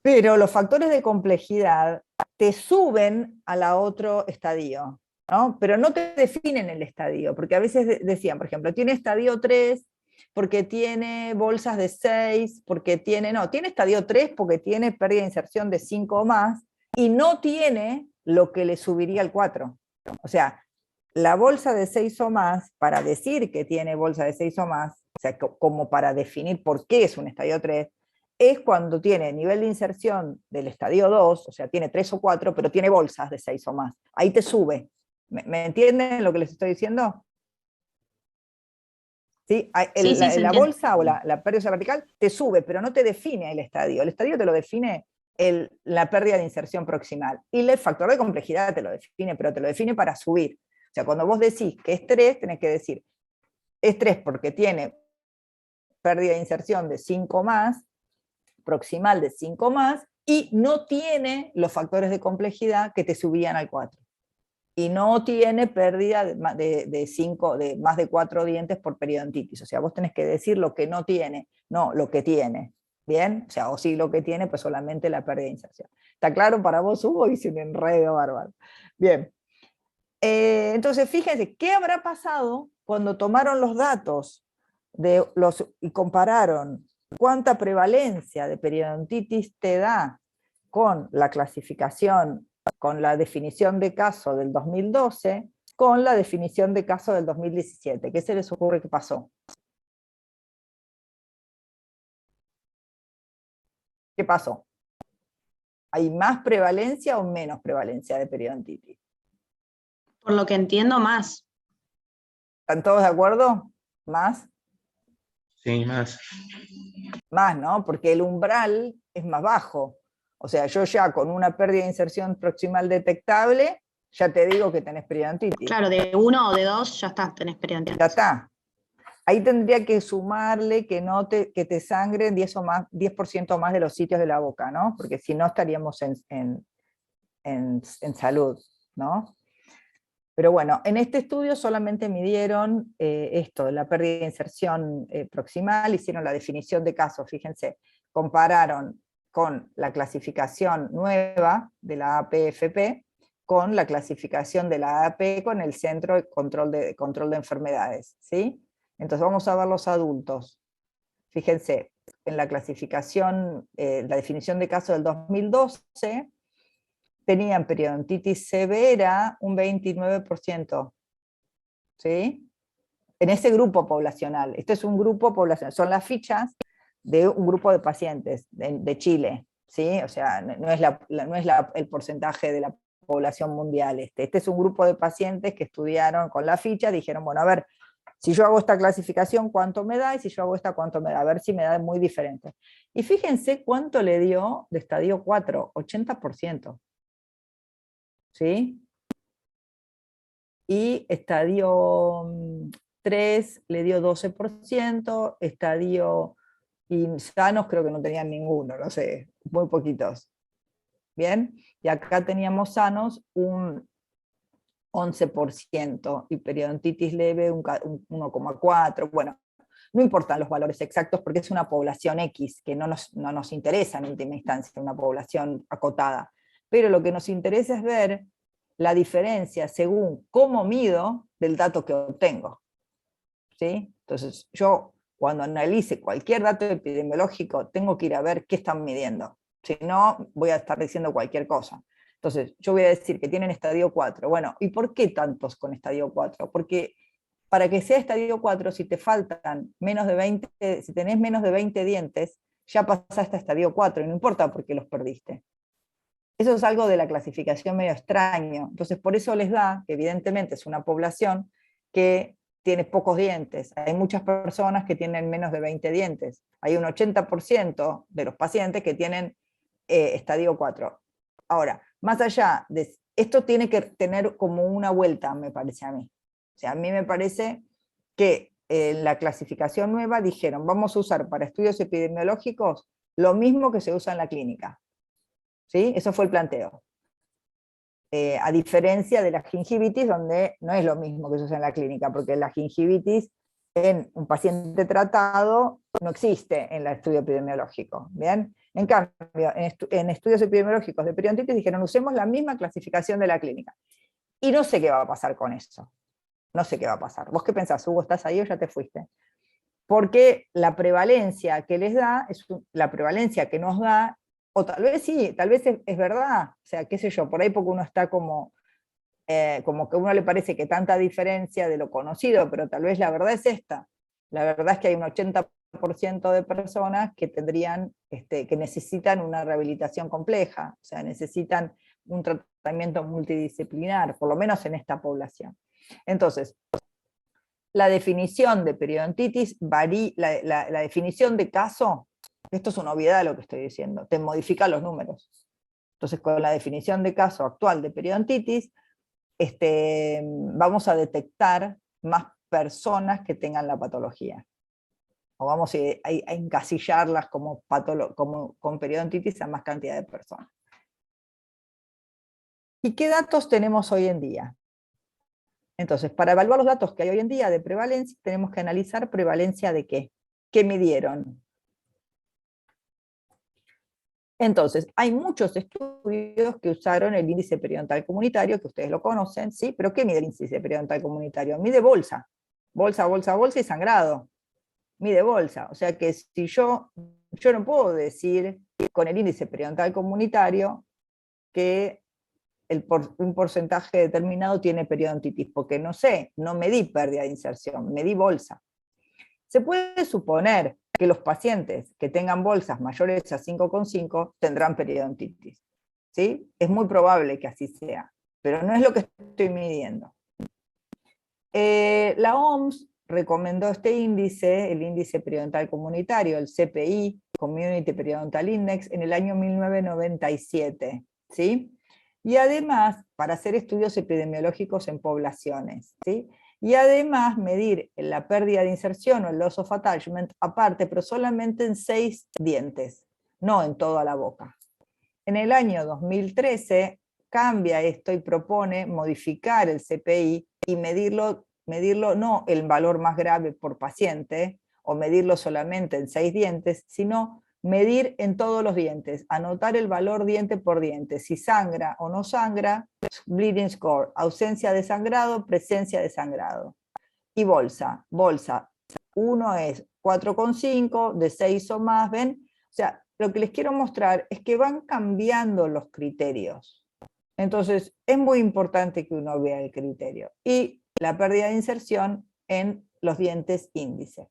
pero los factores de complejidad te suben a la otro estadio, ¿no? Pero no te definen el estadio, porque a veces decían, por ejemplo, tiene estadio 3 porque tiene bolsas de 6, porque tiene estadio 3 porque tiene pérdida de inserción de 5 o más, y no tiene lo que le subiría al 4. O sea, la bolsa de 6 o más, para decir que tiene bolsa de 6 o más, o sea, como para definir por qué es un estadio 3, es cuando tiene nivel de inserción del estadio 2, o sea, tiene 3 o 4, pero tiene bolsas de 6 o más. Ahí te sube. ¿Me entienden lo que les estoy diciendo? ¿Sí? La bolsa o la pérdida vertical te sube, pero no te define el estadio. El estadio te lo define la pérdida de inserción proximal. Y el factor de complejidad te lo define, pero te lo define para subir. O sea, cuando vos decís que es 3, tenés que decir, es 3 porque tiene pérdida de inserción de 5 más, proximal de 5 más, y no tiene los factores de complejidad que te subían al 4. Y no tiene pérdida de más de 4 dientes por periodontitis. O sea, vos tenés que decir lo que no tiene, no lo que tiene. ¿Bien? O sea, o sí lo que tiene, pues solamente la pérdida de inserción. ¿Está claro para vos, Hugo? Hice un enredo bárbaro. Bien. Entonces, fíjense, ¿qué habrá pasado cuando tomaron los datos y compararon cuánta prevalencia de periodontitis te da con la clasificación, con la definición de caso del 2012, con la definición de caso del 2017? ¿Qué se les ocurre que pasó? ¿Qué pasó? ¿Hay más prevalencia o menos prevalencia de periodontitis? Por lo que entiendo, más. ¿Están todos de acuerdo? ¿Más? Sí, más. Más, ¿no? Porque el umbral es más bajo. O sea, yo ya con una pérdida de inserción proximal detectable, ya te digo que tenés periodontitis. Claro, de 1 o de 2 ya está, tenés periodontitis. Ya está. Ahí tendría que sumarle que te sangren 10% más de los sitios de la boca, ¿no? Porque si no estaríamos en salud, ¿no? Pero bueno, en este estudio solamente midieron esto, la pérdida de inserción proximal, hicieron la definición de caso, fíjense, compararon con la clasificación nueva de la APFP, con la clasificación de la AP con el Centro de Control de Enfermedades, ¿sí? Entonces vamos a ver los adultos. Fíjense, en la clasificación, la definición de caso del 2012, tenían periodontitis severa un 29%, ¿sí? En ese grupo poblacional. Este es un grupo poblacional, son las fichas de un grupo de pacientes de Chile, ¿sí? O sea, no es el porcentaje de la población mundial. Este es un grupo de pacientes que estudiaron con la ficha, dijeron, bueno, a ver, si yo hago esta clasificación, ¿cuánto me da? Y si yo hago esta, ¿cuánto me da? A ver si me da muy diferente. Y fíjense cuánto le dio de estadio 4, 80%. ¿Sí? Y estadio 3 le dio 12%, estadio sanos creo que no tenían ninguno, no sé, muy poquitos. Bien, y acá teníamos sanos un 11%, y periodontitis leve un 1,4%, bueno, no importan los valores exactos porque es una población X, que no nos interesa en última instancia, una población acotada, pero lo que nos interesa es ver la diferencia según cómo mido del dato que obtengo. ¿Sí? Entonces yo cuando analice cualquier dato epidemiológico tengo que ir a ver qué están midiendo, si no voy a estar diciendo cualquier cosa. Entonces yo voy a decir que tienen estadio 4, bueno, ¿y por qué tantos con estadio 4? Porque para que sea estadio 4, si te faltan menos de 20, si tenés menos de 20 dientes, ya pasaste a estadio 4, y no importa por qué los perdiste. Eso es algo de la clasificación medio extraño. Entonces, por eso les da, que evidentemente es una población que tiene pocos dientes. Hay muchas personas que tienen menos de 20 dientes. Hay un 80% de los pacientes que tienen estadio 4. Ahora, más allá de esto, tiene que tener como una vuelta, me parece a mí. O sea, a mí me parece que en la clasificación nueva dijeron, vamos a usar para estudios epidemiológicos lo mismo que se usa en la clínica. ¿Sí? Eso fue el planteo. A diferencia de la gingivitis, donde no es lo mismo que se usa en la clínica, porque la gingivitis en un paciente tratado no existe en el estudio epidemiológico. ¿Bien? En cambio, en estudios epidemiológicos de periodontitis dijeron, usemos la misma clasificación de la clínica. Y no sé qué va a pasar con eso. No sé qué va a pasar. ¿Vos qué pensás, Hugo? ¿Estás ahí o ya te fuiste? Porque la prevalencia que les da, la prevalencia que nos da, o tal vez sí, tal vez es verdad, o sea, qué sé yo, por ahí porque uno está como que a uno le parece que tanta diferencia de lo conocido, pero tal vez la verdad es esta. La verdad es que hay un 80% de personas que tendrían, que necesitan una rehabilitación compleja, o sea, necesitan un tratamiento multidisciplinar, por lo menos en esta población. Entonces, la definición de periodontitis varía, la definición de caso, esto es una obviedad lo que estoy diciendo, te modifica los números. Entonces, con la definición de caso actual de periodontitis, vamos a detectar más personas que tengan la patología. O vamos a encasillarlas como con periodontitis a más cantidad de personas. ¿Y qué datos tenemos hoy en día? Entonces, para evaluar los datos que hay hoy en día de prevalencia, tenemos que analizar prevalencia de qué. ¿Qué midieron? Entonces, hay muchos estudios que usaron el índice periodontal comunitario, que ustedes lo conocen, ¿sí? Pero ¿qué mide el índice periodontal comunitario? Mide bolsa. Bolsa, bolsa, bolsa y sangrado. Mide bolsa. O sea que si yo no puedo decir con el índice periodontal comunitario que un porcentaje determinado tiene periodontitis, porque no sé, no medí pérdida de inserción, medí bolsa. Se puede suponer que los pacientes que tengan bolsas mayores a 5,5 tendrán periodontitis. ¿Sí? Es muy probable que así sea, pero no es lo que estoy midiendo. La OMS recomendó este índice, el índice periodontal comunitario, el CPI, Community Periodontal Index, en el año 1997. ¿Sí? Y además, para hacer estudios epidemiológicos en poblaciones, ¿sí? Y además medir la pérdida de inserción o el loss of attachment aparte, pero solamente en 6 dientes, no en toda la boca. En el año 2013 cambia esto y propone modificar el CPI y medirlo no el valor más grave por paciente, o medirlo solamente en 6 dientes, sino medir en todos los dientes, anotar el valor diente por diente, si sangra o no sangra, bleeding score, ausencia de sangrado, presencia de sangrado. Y bolsa, 1 es 4,5, de 6 o más, ¿ven? O sea, lo que les quiero mostrar es que van cambiando los criterios. Entonces, es muy importante que uno vea el criterio. Y la pérdida de inserción en los dientes índice.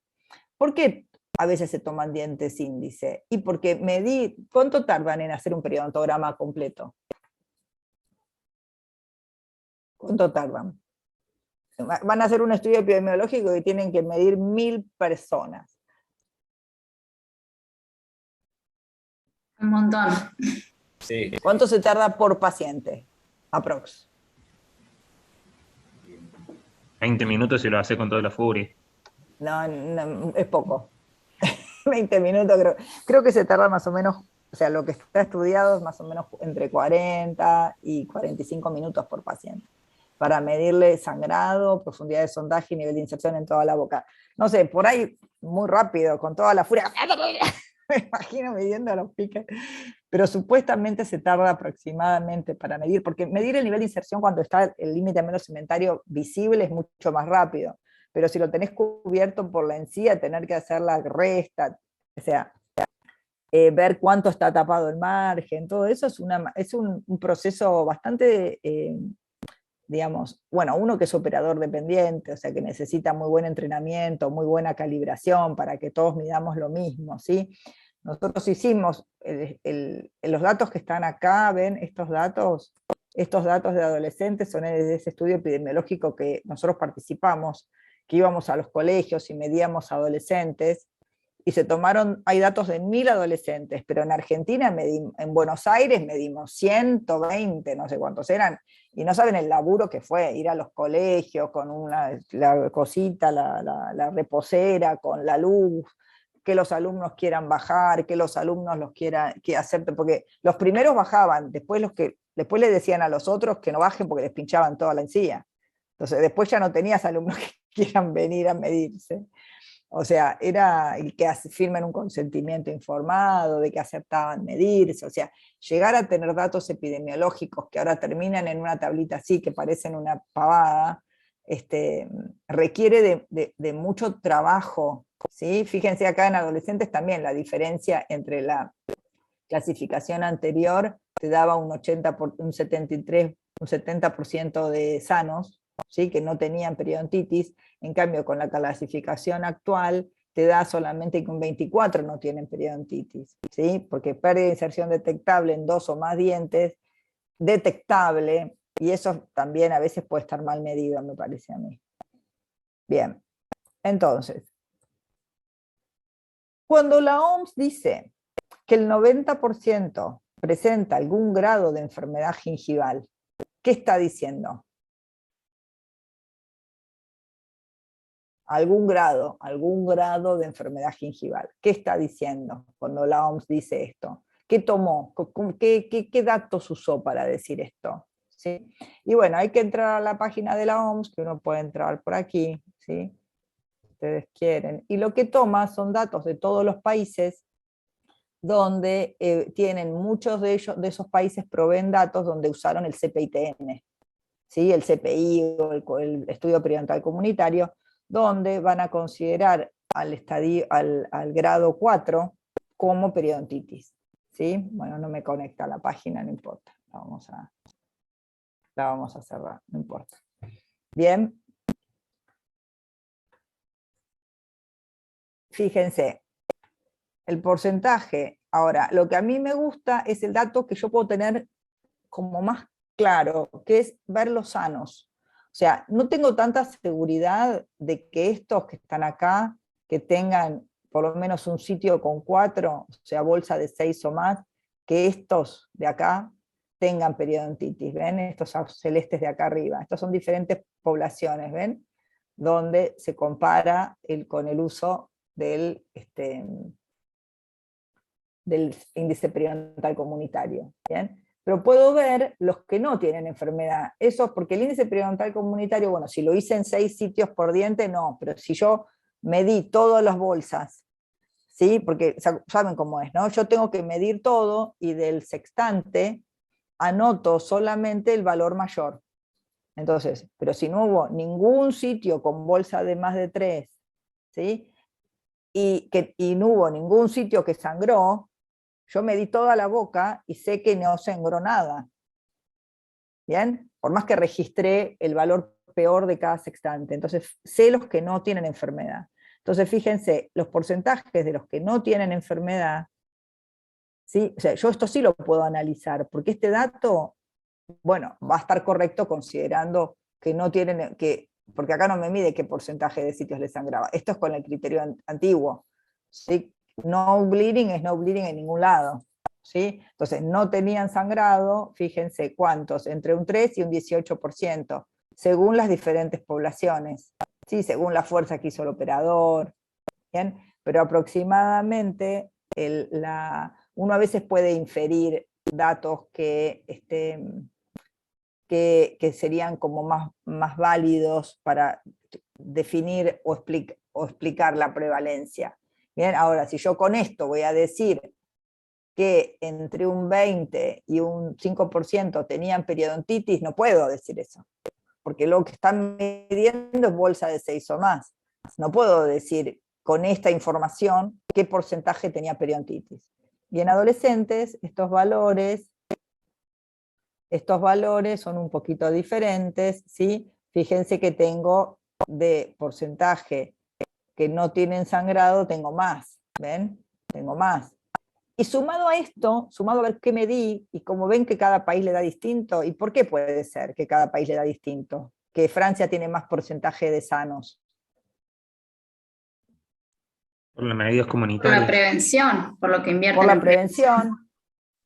¿Por qué a veces se toman dientes índice? Y porque ¿cuánto tardan en hacer un periodontograma completo? ¿Cuánto tardan? Van a hacer un estudio epidemiológico y tienen que medir 1000 personas. Un montón. Sí. ¿Cuánto se tarda por paciente? Aprox. 20 minutos y lo hace con toda la furia. No, es poco. 20 minutos creo que se tarda más o menos, o sea, lo que está estudiado es más o menos entre 40 y 45 minutos por paciente, para medirle sangrado, profundidad de sondaje y nivel de inserción en toda la boca. No sé, por ahí muy rápido, con toda la furia, me imagino midiendo los piques, pero supuestamente se tarda aproximadamente para medir, porque medir el nivel de inserción cuando está el límite amenocementario visible es mucho más rápido, pero si lo tenés cubierto por la encía, tener que hacer la resta, o sea, ver cuánto está tapado el margen, todo eso es un proceso bastante, digamos, bueno, uno que es operador dependiente, o sea que necesita muy buen entrenamiento, muy buena calibración para que todos midamos lo mismo, ¿sí? Nosotros hicimos, los datos que están acá, ven, estos datos de adolescentes son de ese estudio epidemiológico que nosotros participamos, que íbamos a los colegios y medíamos adolescentes, y se tomaron, hay datos de 1000 adolescentes, pero en Argentina, en Buenos Aires medimos 120, no sé cuántos eran, y no saben el laburo que fue, ir a los colegios con la cosita, la reposera, con la luz, que los alumnos quieran bajar, que los alumnos los quieran, que acepten, porque los primeros bajaban, después le decían a los otros que no bajen porque les pinchaban toda la encía. Entonces después ya no tenías alumnos que quieran venir a medirse. O sea, era el que firmen un consentimiento informado, de que aceptaban medirse, o sea, llegar a tener datos epidemiológicos que ahora terminan en una tablita así, que parecen una pavada, requiere de mucho trabajo, ¿sí? Fíjense acá en adolescentes también la diferencia entre la clasificación anterior, te daba un 70% de sanos, ¿sí? Que no tenían periodontitis, en cambio con la clasificación actual te da solamente que un 24 no tienen periodontitis, ¿sí? Porque pérdida de inserción detectable en 2 o más dientes, detectable, y eso también a veces puede estar mal medido, me parece a mí. Bien, entonces, cuando la OMS dice que el 90% presenta algún grado de enfermedad gingival, ¿qué está diciendo? Algún grado de enfermedad gingival. ¿Qué está diciendo cuando la OMS dice esto? ¿Qué tomó? ¿Qué datos usó para decir esto? ¿Sí? Y bueno, hay que entrar a la página de la OMS, que uno puede entrar por aquí, ¿sí? Si ustedes quieren. Y lo que toma son datos de todos los países, donde tienen muchos de esos países proveen datos donde usaron el CPI-TN, ¿sí? El CPI o el estudio periodontal comunitario, donde van a considerar al grado 4 como periodontitis, ¿sí? Bueno, no me conecta a la página, no importa, la vamos a cerrar, no importa. Bien. Fíjense, el porcentaje. Ahora, lo que a mí me gusta es el dato que yo puedo tener como más claro, que es ver los sanos. O sea, no tengo tanta seguridad de que estos que están acá, que tengan por lo menos un sitio con 4, o sea, bolsa de 6 o más, que estos de acá tengan periodontitis, ¿ven? Estos celestes de acá arriba. Estos son diferentes poblaciones, ¿ven? Donde se compara con el uso del índice periodontal comunitario, ¿bien? Pero puedo ver los que no tienen enfermedad. Eso porque el índice periodontal comunitario, bueno, si lo hice en 6 sitios por diente, no, pero si yo medí todas las bolsas, ¿sí? Porque saben cómo es, ¿no? Yo tengo que medir todo y del sextante anoto solamente el valor mayor. Entonces, pero si no hubo ningún sitio con bolsa de más de 3, ¿sí? Y no hubo ningún sitio que sangró, yo medí toda la boca y sé que no sangró nada. ¿Bien? Por más que registré el valor peor de cada sextante. Entonces, sé los que no tienen enfermedad. Entonces, fíjense, los porcentajes de los que no tienen enfermedad, ¿sí? O sea, yo esto sí lo puedo analizar, porque este dato, bueno, va a estar correcto considerando que no tienen, porque acá no me mide qué porcentaje de sitios les sangraba. Esto es con el criterio antiguo, ¿sí? No bleeding es no bleeding en ningún lado, ¿sí? Entonces, no tenían sangrado, fíjense cuántos, entre un 3 y un 18%, según las diferentes poblaciones, ¿sí? Según la fuerza que hizo el operador, ¿bien? Pero aproximadamente uno a veces puede inferir datos que serían como más válidos para definir o explicar la prevalencia. Bien, ahora, si yo con esto voy a decir que entre un 20 y un 5% tenían periodontitis, no puedo decir eso, porque lo que están midiendo es bolsa de 6 o más. No puedo decir con esta información qué porcentaje tenía periodontitis. Y en adolescentes, estos valores son un poquito diferentes, ¿sí? Fíjense que tengo de porcentaje que no tienen sangrado, tengo más, ¿ven? Tengo más. Y sumado a esto, sumado a ver qué medí, y como ven que cada país le da distinto, ¿y por qué puede ser que cada país le da distinto? Que Francia tiene más porcentaje de sanos. Por las medidas Por la comunitarias. prevención, por lo que invierten Por la en prevención,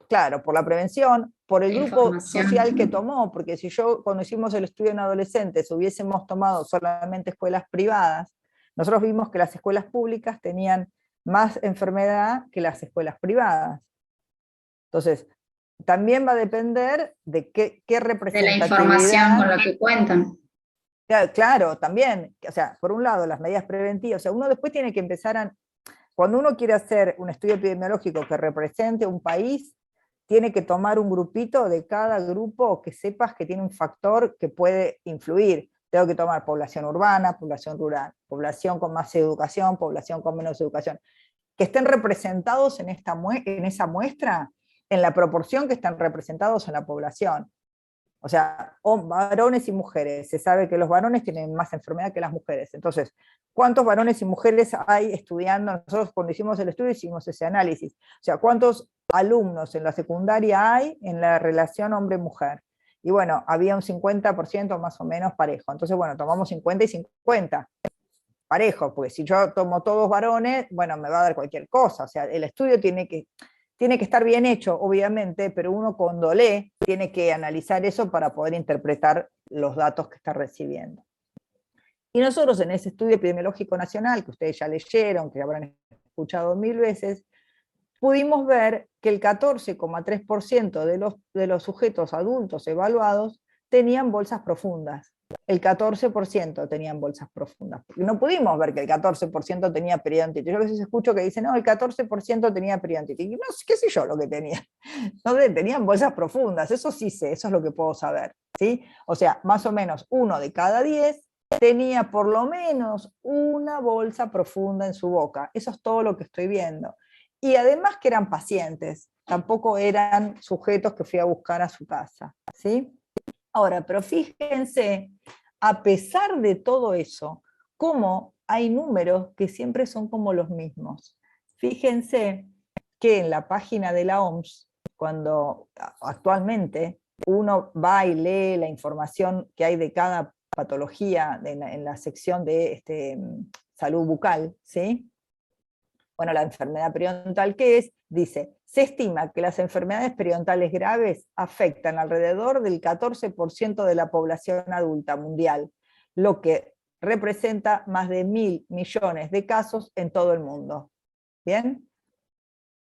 claro, por la prevención, por el grupo información. social que tomó, porque si cuando hicimos el estudio en adolescentes, hubiésemos tomado solamente escuelas privadas, nosotros vimos que las escuelas públicas tenían más enfermedad que las escuelas privadas. Entonces, también va a depender de qué De la representatividad. información con la que cuentan. Claro, también, o sea, por un lado las medidas preventivas, o sea, uno después tiene que empezar cuando uno quiere hacer un estudio epidemiológico que represente un país, tiene que tomar un grupito de cada grupo que sepas que tiene un factor que puede influir. Tengo que tomar población urbana, población rural, población con más educación, población con menos educación. Que estén representados en esa muestra, en la proporción que están representados en la población. O sea, varones y mujeres. Se sabe que los varones tienen más enfermedad que las mujeres. Entonces, ¿cuántos varones y mujeres hay estudiando? Nosotros cuando hicimos el estudio hicimos ese análisis. O sea, ¿cuántos alumnos en la secundaria hay en la relación hombre-mujer? Y bueno, había un 50% más o menos parejo. Entonces, bueno, tomamos 50 y 50. Parejo, porque si yo tomo todos varones, bueno, me va a dar cualquier cosa. O sea, el estudio tiene que estar bien hecho, obviamente, pero uno cuando lee tiene que analizar eso para poder interpretar los datos que está recibiendo. Y nosotros en ese estudio epidemiológico nacional, que ustedes ya leyeron, que habrán escuchado 1000 veces, pudimos ver que el 14,3% de los sujetos adultos evaluados tenían bolsas profundas. El 14% tenían bolsas profundas. No pudimos ver que el 14% tenía periodontitis. Yo a veces escucho que dicen, no, el 14% tenía periodontitis. Y no sé, qué sé yo lo que tenía. No sé, tenían bolsas profundas, eso sí sé, eso es lo que puedo saber, ¿sí? O sea, más o menos 1 de cada 10 tenía por lo menos una bolsa profunda en su boca. Eso es todo lo que estoy viendo. Y además que eran pacientes, tampoco eran sujetos que fui a buscar a su casa, ¿sí? Ahora, pero fíjense, a pesar de todo eso, cómo hay números que siempre son como los mismos. Fíjense que en la página de la OMS, cuando actualmente uno va y lee la información que hay de cada patología en la sección de salud bucal, ¿sí? Bueno, la enfermedad periodontal, ¿qué es? Dice, se estima que las enfermedades periodontales graves afectan alrededor del 14% de la población adulta mundial, lo que representa más de 1.000 millones de casos en todo el mundo. ¿Bien?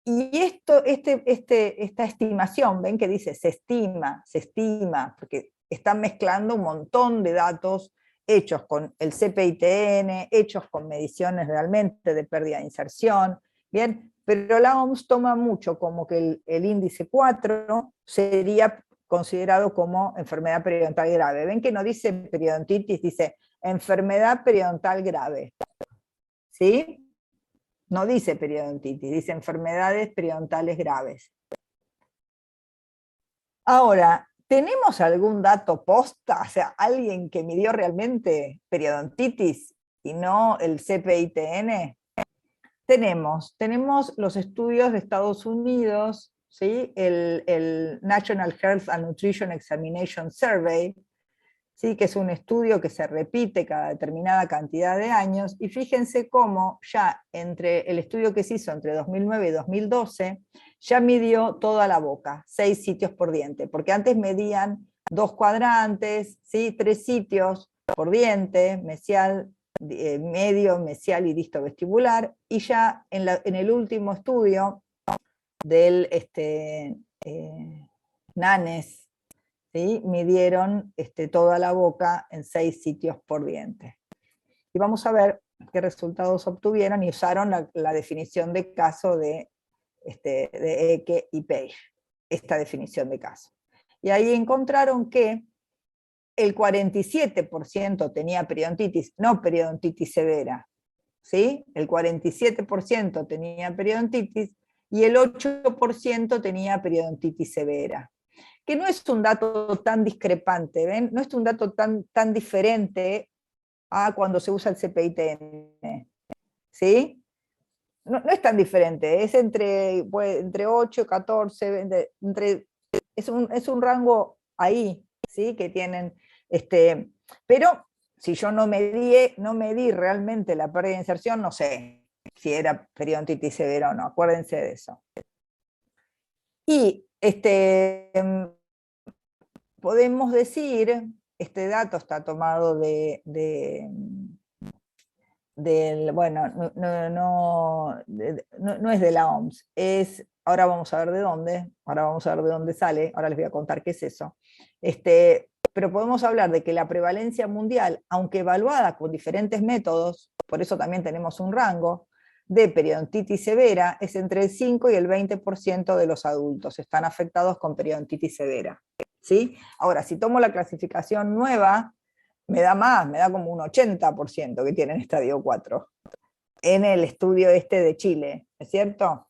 Y esta estimación, ven que dice se estima, porque están mezclando un montón de datos hechos con el CPITN, hechos con mediciones realmente de pérdida de inserción, Bien, pero la OMS toma mucho como que el índice 4 sería considerado como enfermedad periodontal grave. Ven que no dice periodontitis, dice enfermedad periodontal grave. ¿Sí? No dice periodontitis, dice enfermedades periodontales graves. Ahora, ¿tenemos algún dato posta? O sea, alguien que midió realmente periodontitis y no el CPITN. Tenemos los estudios de Estados Unidos, ¿sí? El National Health and Nutrition Examination Survey, ¿sí? Que es un estudio que se repite cada determinada cantidad de años, y fíjense cómo ya entre el estudio que se hizo entre 2009 y 2012, ya midió toda la boca, 6 sitios por diente, porque antes medían 2 cuadrantes, ¿sí? 3 sitios por diente, mesial, medio, mesial y disto vestibular, y ya en el último estudio del NANES, ¿sí? Midieron toda la boca en 6 sitios por diente. Y vamos a ver qué resultados obtuvieron, y usaron la definición de caso de Eke y Page, esta definición de caso. Y ahí encontraron que el 47% tenía periodontitis, no periodontitis severa, ¿sí? El 47% tenía periodontitis y el 8% tenía periodontitis severa. Que no es un dato tan discrepante, ¿ven? No es un dato tan diferente a cuando se usa el CPITN, ¿sí? No es tan diferente, es entre 8, 14, es un rango ahí, ¿sí? Que tienen, pero si yo no medí realmente la pérdida de inserción, no sé si era periodontitis severa o no, acuérdense de eso. Y podemos decir, este dato está tomado bueno, no es de la OMS, ahora vamos a ver de dónde sale, ahora les voy a contar qué es eso. Pero podemos hablar de que la prevalencia mundial, aunque evaluada con diferentes métodos, por eso también tenemos un rango, de periodontitis severa, es entre el 5 y el 20% de los adultos están afectados con periodontitis severa, ¿sí? Ahora, si tomo la clasificación nueva, me da como un 80% que tienen estadio 4, en el estudio de Chile, ¿es cierto?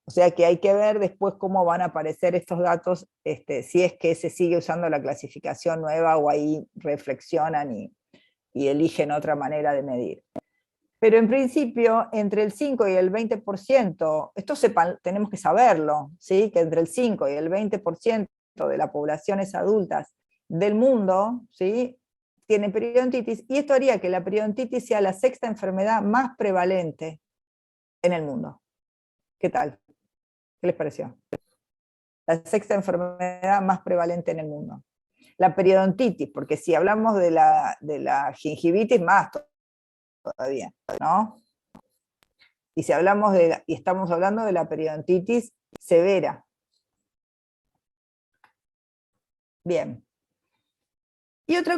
O sea que hay que ver después cómo van a aparecer estos datos, si es que se sigue usando la clasificación nueva o ahí reflexionan y eligen otra manera de medir. Pero en principio, entre el 5 y el 20%, esto tenemos que saberlo, ¿sí? Que entre el 5 y el 20% de las poblaciones adultas del mundo, ¿sí? Tienen periodontitis, y esto haría que la periodontitis sea la 6ª enfermedad más prevalente en el mundo. ¿Qué tal? ¿Qué les pareció? La 6ª enfermedad más prevalente en el mundo. La periodontitis, porque si hablamos de la gingivitis, más todavía, ¿no? Y si hablamos y estamos hablando de la periodontitis severa. Bien. Y otra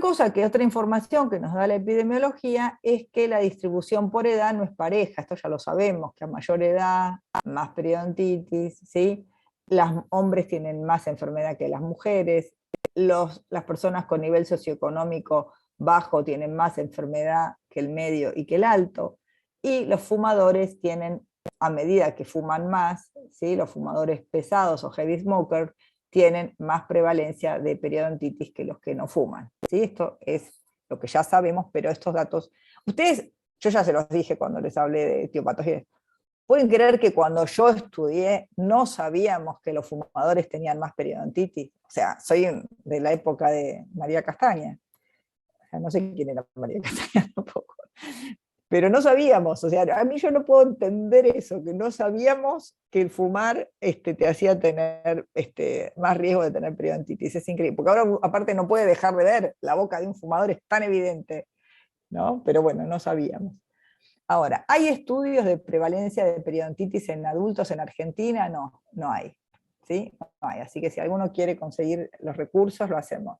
información que nos da la epidemiología es que la distribución por edad no es pareja, esto ya lo sabemos, que a mayor edad, más periodontitis, ¿sí? Los hombres tienen más enfermedad que las mujeres, las personas con nivel socioeconómico bajo tienen más enfermedad que el medio y que el alto, y los fumadores tienen, a medida que fuman más, ¿sí? Los fumadores pesados o heavy smokers, tienen más prevalencia de periodontitis que los que no fuman, ¿sí? Esto es lo que ya sabemos, pero estos datos, ustedes, yo ya se los dije cuando les hablé de etiopatología, ¿pueden creer que cuando yo estudié no sabíamos que los fumadores tenían más periodontitis? O sea, soy de la época de María Castaña, o sea, no sé quién era María Castaña tampoco, pero no sabíamos, o sea, a mí yo no puedo entender eso, que no sabíamos que el fumar te hacía tener más riesgo de tener periodontitis, es increíble, porque ahora aparte no puede dejar de ver, la boca de un fumador es tan evidente, ¿no? Pero bueno, no sabíamos. Ahora, ¿hay estudios de prevalencia de periodontitis en adultos en Argentina? No, no hay, ¿sí? No hay, así que si alguno quiere conseguir los recursos, lo hacemos.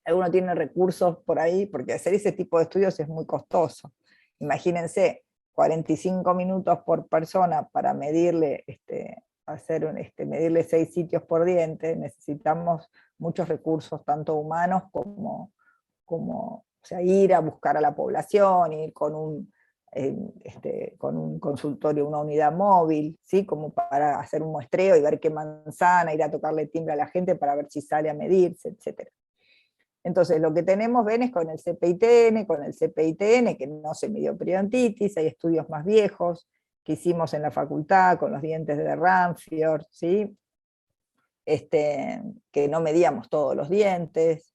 Alguno tiene recursos por ahí, porque hacer ese tipo de estudios es muy costoso. Imagínense, 45 minutos por persona para medirle, medirle 6 sitios por diente, necesitamos muchos recursos, tanto humanos como, o sea, ir a buscar a la población, ir con un consultorio, una unidad móvil, ¿sí? Como para hacer un muestreo y ver qué manzana, ir a tocarle timbre a la gente para ver si sale a medirse, etc. Entonces lo que tenemos, ven, es con el CPITN, que no se midió periodontitis, hay estudios más viejos que hicimos en la facultad con los dientes de Ramfield, ¿sí? Que no medíamos todos los dientes.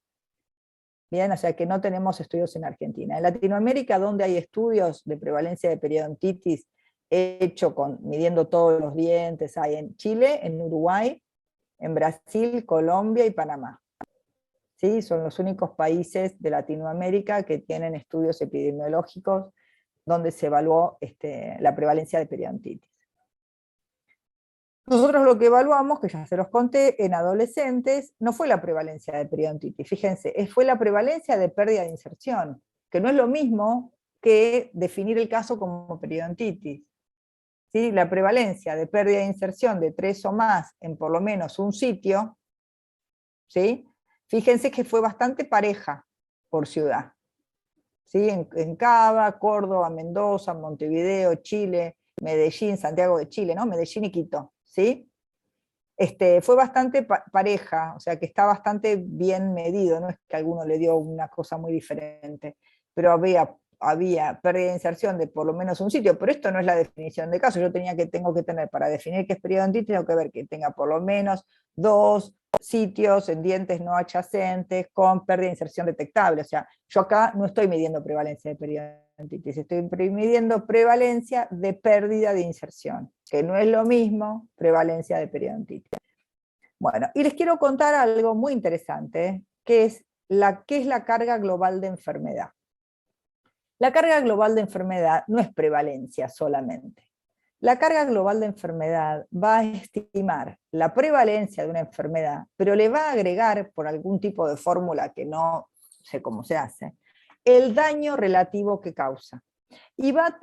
Bien, o sea que no tenemos estudios en Argentina. En Latinoamérica, donde hay estudios de prevalencia de periodontitis hecho midiendo todos los dientes, hay en Chile, en Uruguay, en Brasil, Colombia y Panamá. ¿Sí? Son los únicos países de Latinoamérica que tienen estudios epidemiológicos donde se evaluó la prevalencia de periodontitis. Nosotros lo que evaluamos, que ya se los conté, en adolescentes, no fue la prevalencia de periodontitis, fíjense, fue la prevalencia de pérdida de inserción, que no es lo mismo que definir el caso como periodontitis. ¿Sí? La prevalencia de pérdida de inserción de 3 o más en por lo menos un sitio, ¿sí? Fíjense que fue bastante pareja por ciudad. ¿Sí? En Cava, Córdoba, Mendoza, Montevideo, Chile, Medellín, Santiago de Chile, ¿no? Medellín y Quito. ¿Sí? Fue bastante pareja, o sea que está bastante bien medido, no es que a alguno le dio una cosa muy diferente, pero había pérdida de inserción de por lo menos un sitio, pero esto no es la definición de caso, tengo que tener, para definir qué es periodontitis, tengo que ver que tenga por lo menos 2 sitios en dientes no adyacentes con pérdida de inserción detectable, o sea, yo acá no estoy midiendo prevalencia de periodontitis, estoy midiendo prevalencia de pérdida de inserción, que no es lo mismo prevalencia de periodontitis. Bueno, y les quiero contar algo muy interesante, que es ¿qué es la carga global de enfermedad? La carga global de enfermedad no es prevalencia solamente. La carga global de enfermedad va a estimar la prevalencia de una enfermedad, pero le va a agregar, por algún tipo de fórmula que no sé cómo se hace, el daño relativo que causa. Y va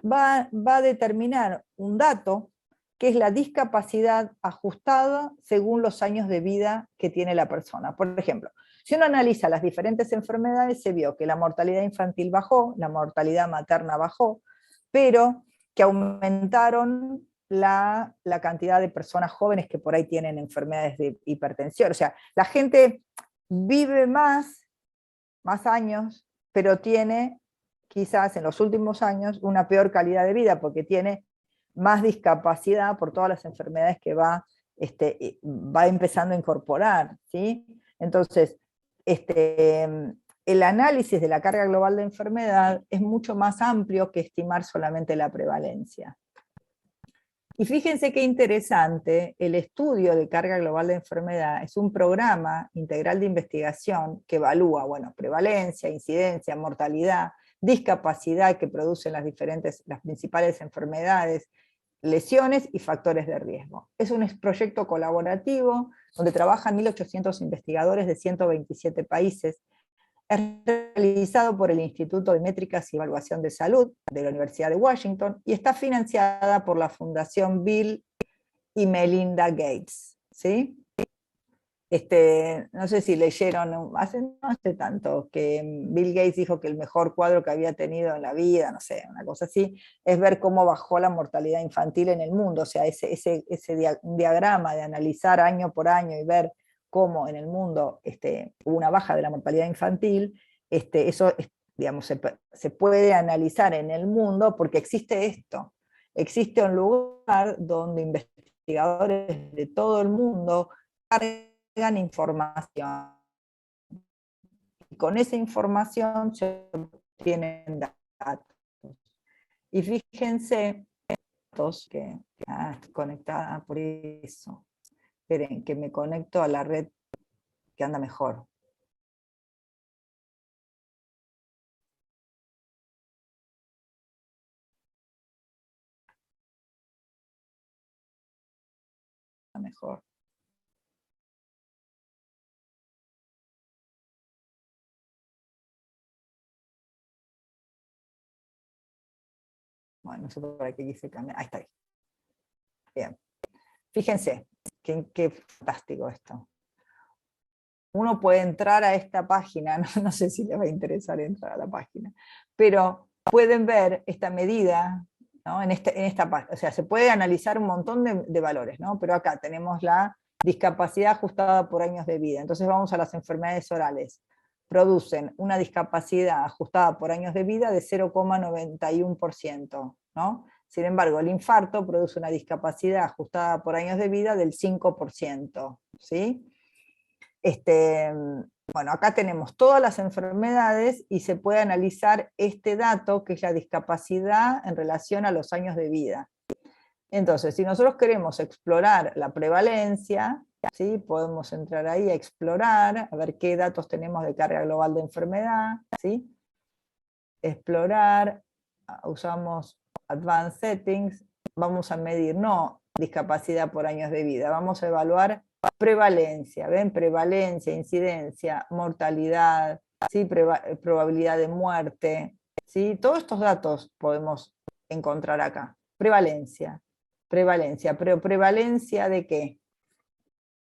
a determinar un dato que es la discapacidad ajustada según los años de vida que tiene la persona. Por ejemplo, si uno analiza las diferentes enfermedades, se vio que la mortalidad infantil bajó, la mortalidad materna bajó, pero que aumentaron la cantidad de personas jóvenes que por ahí tienen enfermedades de hipertensión. O sea, la gente vive más años, pero tiene quizás en los últimos años una peor calidad de vida porque tiene más discapacidad por todas las enfermedades que va empezando a incorporar, ¿sí? Entonces, el análisis de la carga global de enfermedad es mucho más amplio que estimar solamente la prevalencia. Y fíjense qué interesante, el estudio de carga global de enfermedad es un programa integral de investigación que evalúa, bueno, prevalencia, incidencia, mortalidad, discapacidad que producen las principales enfermedades, lesiones y factores de riesgo. Es un proyecto colaborativo donde trabajan 1.800 investigadores de 127 países. Es realizado por el Instituto de Métricas y Evaluación de Salud de la Universidad de Washington y está financiada por la Fundación Bill y Melinda Gates. ¿Sí? No sé si leyeron, no hace tanto, que Bill Gates dijo que el mejor cuadro que había tenido en la vida, no sé, una cosa así, es ver cómo bajó la mortalidad infantil en el mundo, o sea, ese diagrama de analizar año por año y ver cómo en el mundo hubo una baja de la mortalidad infantil, eso digamos, se puede analizar en el mundo porque existe esto, existe un lugar donde investigadores de todo el mundo cargan información, y con esa información se obtienen datos. Y fíjense, datos que estoy conectada por eso. Esperen, que me conecto a la red que anda mejor. Mejor. Bueno, no sé para qué quise cambiar. Ahí está. Bien. Fíjense, qué fantástico esto. Uno puede entrar a esta página, no sé si les va a interesar entrar a la página, pero pueden ver esta medida, ¿no? en esta página. O sea, se puede analizar un montón de valores, ¿no? Pero acá tenemos la discapacidad ajustada por años de vida. Entonces vamos a las enfermedades orales. Producen una discapacidad ajustada por años de vida de 0,91%, ¿no? Sin embargo, el infarto produce una discapacidad ajustada por años de vida del 5%, ¿sí? Bueno, acá tenemos todas las enfermedades y se puede analizar este dato, que es la discapacidad en relación a los años de vida. Entonces, si nosotros queremos explorar la prevalencia, ¿sí? Podemos entrar ahí a explorar, a ver qué datos tenemos de carga global de enfermedad, ¿sí? Explorar, usamos Advanced Settings, vamos a medir no discapacidad por años de vida, vamos a evaluar prevalencia, ¿ven? Prevalencia, incidencia, mortalidad, ¿sí? Probabilidad de muerte, ¿sí? Todos estos datos podemos encontrar acá. Prevalencia, pero ¿prevalencia de qué?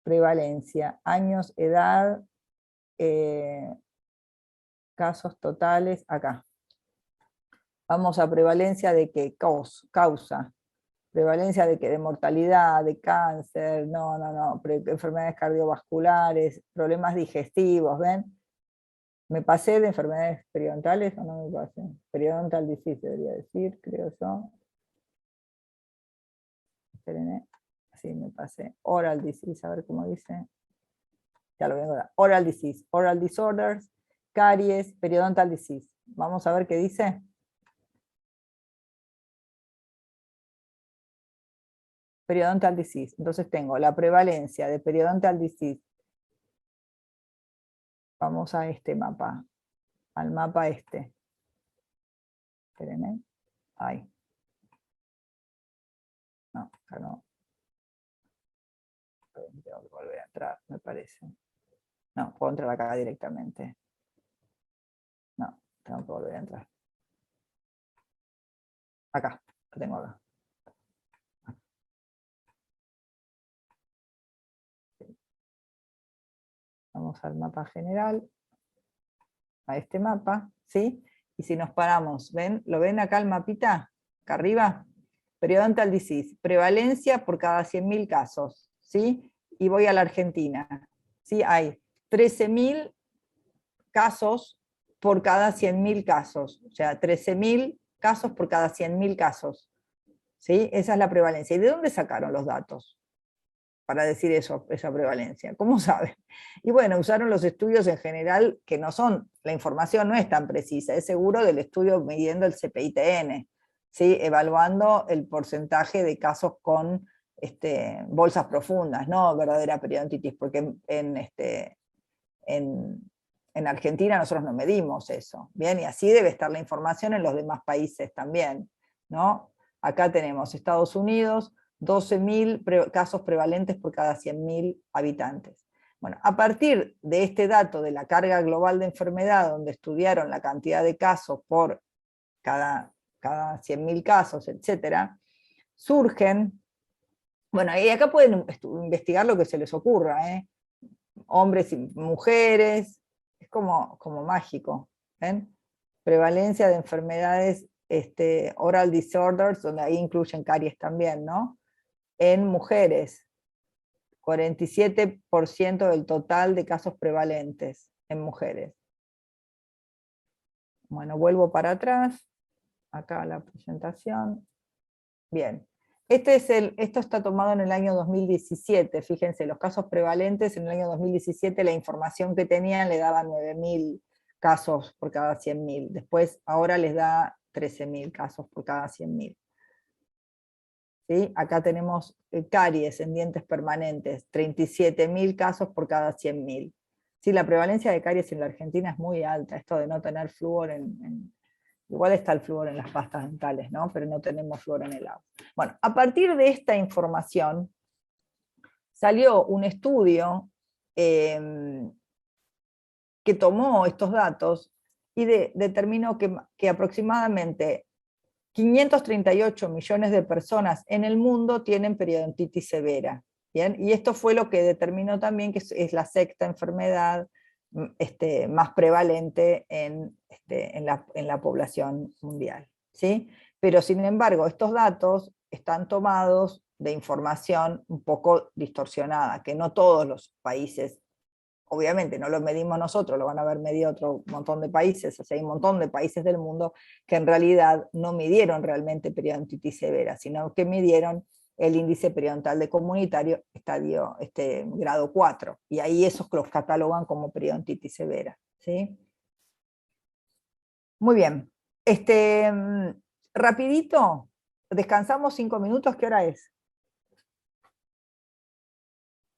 Prevalencia, años, edad, casos totales, acá. Vamos a prevalencia de qué? Causa. Prevalencia de qué? De mortalidad, de cáncer, enfermedades cardiovasculares, problemas digestivos, ¿ven? ¿Me pasé de enfermedades periodontales o no me pasé? Periodontal disease debería decir, creo yo. Esperen, sí, me pasé. Oral disease, a ver cómo dice. Ya lo vengo a dar. Oral disease, oral disorders, caries, periodontal disease. Vamos a ver qué dice. Periodontal disease. Entonces tengo la prevalencia de periodontal disease. Vamos a este mapa. Al mapa este. Espérenme. Ahí. No, acá no. Tengo que volver a entrar, me parece. No, puedo entrar acá directamente. No, tengo que volver a entrar. Acá, lo tengo acá. Vamos al mapa general, a este mapa, ¿sí? Y si nos paramos, ¿ven? ¿Lo ven acá el mapita? Acá arriba. Periodontal disease, prevalencia por cada 100.000 casos, ¿sí? Y voy a la Argentina, ¿sí? Hay 13.000 casos por cada 100.000 casos, o sea, 13.000 casos por cada 100.000 casos, ¿sí? Esa es la prevalencia. ¿Y de dónde sacaron los datos para decir eso, esa prevalencia? ¿Cómo saben? Y bueno, usaron los estudios en general, que no son, la información no es tan precisa, es seguro del estudio midiendo el CPI-TN, ¿sí? Evaluando el porcentaje de casos con bolsas profundas, no verdadera periodontitis, porque en Argentina nosotros no medimos eso, ¿bien? Y así debe estar la información en los demás países también, ¿no? Acá tenemos Estados Unidos, 12.000 casos prevalentes por cada 100.000 habitantes. Bueno, a partir de este dato de la carga global de enfermedad, donde estudiaron la cantidad de casos por cada 100.000 casos, etc., surgen, bueno, y acá pueden investigar lo que se les ocurra, hombres y mujeres, es como mágico, ¿ven? Prevalencia de enfermedades oral disorders, donde ahí incluyen caries también, ¿no? En mujeres, 47% del total de casos prevalentes en mujeres. Bueno, vuelvo para atrás, acá la presentación. Bien, esto está tomado en el año 2017, fíjense, los casos prevalentes en el año 2017, la información que tenían le daba 9.000 casos por cada 100.000, después ahora les da 13.000 casos por cada 100.000. ¿Sí? Acá tenemos caries en dientes permanentes, 37.000 casos por cada 100.000. Sí, la prevalencia de caries en la Argentina es muy alta, esto de no tener flúor igual está el flúor en las pastas dentales, ¿no? Pero no tenemos flúor en el agua. Bueno, a partir de esta información, salió un estudio que tomó estos datos y determinó que aproximadamente 538 millones de personas en el mundo tienen periodontitis severa. ¿Bien? Y esto fue lo que determinó también que es la sexta enfermedad más prevalente en la población mundial, ¿sí? Pero sin embargo, estos datos están tomados de información un poco distorsionada, que no todos los países, obviamente no lo medimos nosotros, lo van a haber medido otro montón de países, o sea, hay un montón de países del mundo que en realidad no midieron realmente periodontitis severa, sino que midieron el índice periodontal de comunitario grado 4, y ahí esos los catalogan como periodontitis severa, ¿sí? Muy bien. Rapidito, descansamos 5 minutos, ¿qué hora es?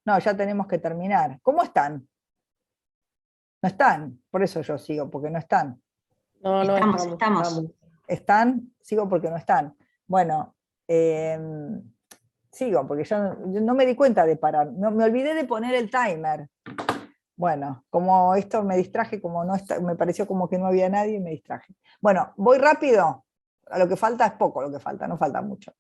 No, ya tenemos que terminar. ¿Cómo están? ¿No están? Por eso yo sigo, porque no están. No, Estamos. ¿Están? Sigo porque no están. Bueno, sigo, porque yo no me di cuenta de parar. No, me olvidé de poner el timer. Bueno, como esto me distraje, como no está, me pareció como que no había nadie, me distraje. Bueno, voy rápido. A lo que falta es poco lo que falta, no falta mucho.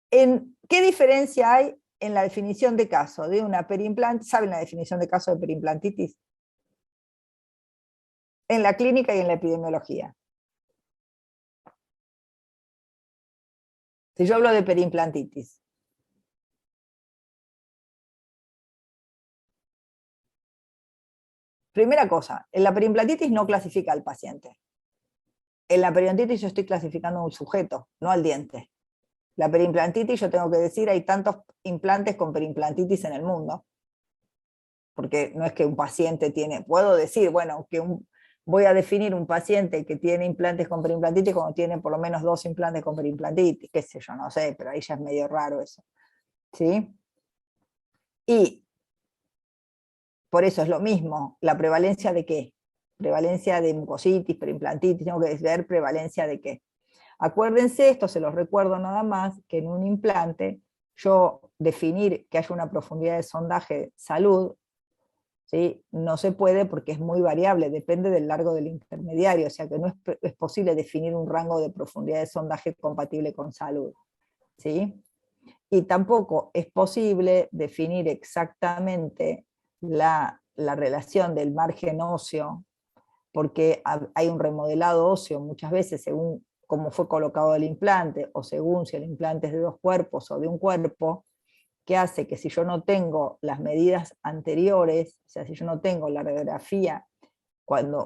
¿Qué diferencia hay en la definición de caso de una perimplantitis? ¿Saben la definición de caso de perimplantitis? En la clínica y en la epidemiología. Si yo hablo de perimplantitis. Primera cosa, en la perimplantitis no clasifica al paciente. En la periodontitis yo estoy clasificando a un sujeto, no al diente. La perimplantitis yo tengo que decir, hay tantos implantes con perimplantitis en el mundo. Porque no es que un paciente tiene, puedo decir, bueno, que voy a definir un paciente que tiene implantes con perimplantitis cuando tiene por lo menos 2 implantes con perimplantitis, qué sé yo, no sé, pero ahí ya es medio raro eso. ¿Sí? Y por eso es lo mismo, la prevalencia de qué, prevalencia de mucositis, perimplantitis, tengo que ver prevalencia de qué. Acuérdense, esto se los recuerdo nada más, que en un implante, yo definir que haya una profundidad de sondaje salud, ¿sí? No se puede porque es muy variable, depende del largo del intermediario, o sea que no es posible definir un rango de profundidad de sondaje compatible con salud, ¿sí? Y tampoco es posible definir exactamente la relación del margen óseo, porque hay un remodelado óseo muchas veces según cómo fue colocado el implante, o según si el implante es de 2 cuerpos o de un cuerpo, que hace que si yo no tengo las medidas anteriores, o sea, si yo no tengo la radiografía,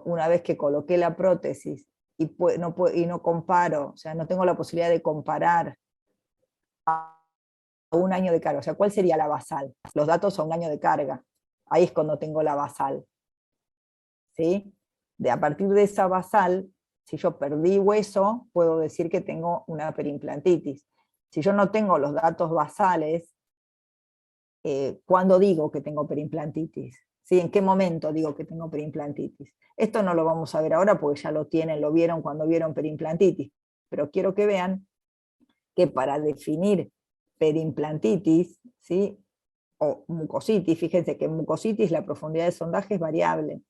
una vez que coloqué la prótesis y no comparo, o sea, no tengo la posibilidad de comparar a un año de carga, o sea, ¿cuál sería la basal? Los datos a un año de carga, ahí es cuando tengo la basal, ¿sí? A partir de esa basal, si yo perdí hueso, puedo decir que tengo una perimplantitis. Si yo no tengo los datos basales, ¿cuándo digo que tengo perimplantitis? ¿Sí? ¿En qué momento digo que tengo perimplantitis? Esto no lo vamos a ver ahora porque ya lo vieron cuando vieron perimplantitis, pero quiero que vean que para definir perimplantitis, ¿sí? O mucositis, fíjense que en mucositis la profundidad de sondaje es variable,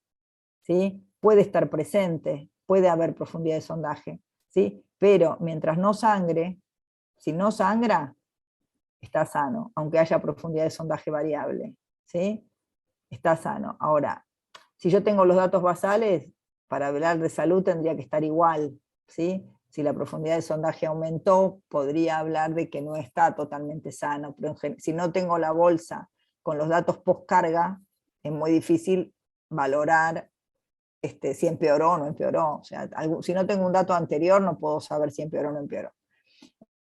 ¿sí? Puede estar presente, puede haber profundidad de sondaje, ¿sí? Pero mientras no sangre, si no sangra, está sano, aunque haya profundidad de sondaje variable, ¿sí? Está sano. Ahora, si yo tengo los datos basales, para hablar de salud tendría que estar igual, ¿sí? Si la profundidad de sondaje aumentó, podría hablar de que no está totalmente sano, pero si no tengo la bolsa con los datos post carga, es muy difícil valorar si empeoró o no empeoró. O sea, si no tengo un dato anterior, no puedo saber si empeoró o no empeoró.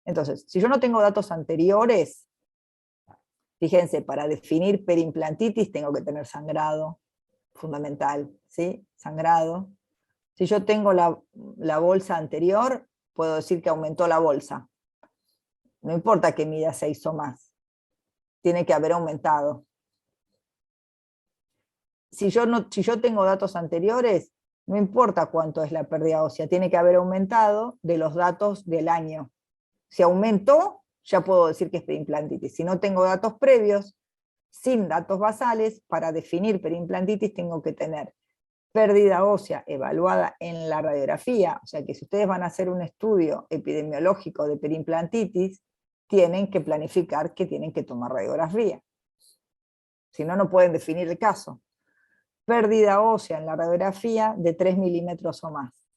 Entonces, si yo no tengo datos anteriores, fíjense, para definir perimplantitis tengo que tener sangrado, fundamental, ¿sí? Sangrado. Si yo tengo la bolsa anterior, puedo decir que aumentó la bolsa. No importa que mida 6 o más, tiene que haber aumentado. Si yo tengo datos anteriores, no importa cuánto es la pérdida ósea, tiene que haber aumentado de los datos del año. Si aumentó, ya puedo decir que es perimplantitis. Si no tengo datos previos, sin datos basales, para definir perimplantitis tengo que tener pérdida ósea evaluada en la radiografía, o sea que si ustedes van a hacer un estudio epidemiológico de periimplantitis, tienen que planificar que tienen que tomar radiografía. Si no, no pueden definir el caso. Pérdida ósea en la radiografía de 3 milímetros o más.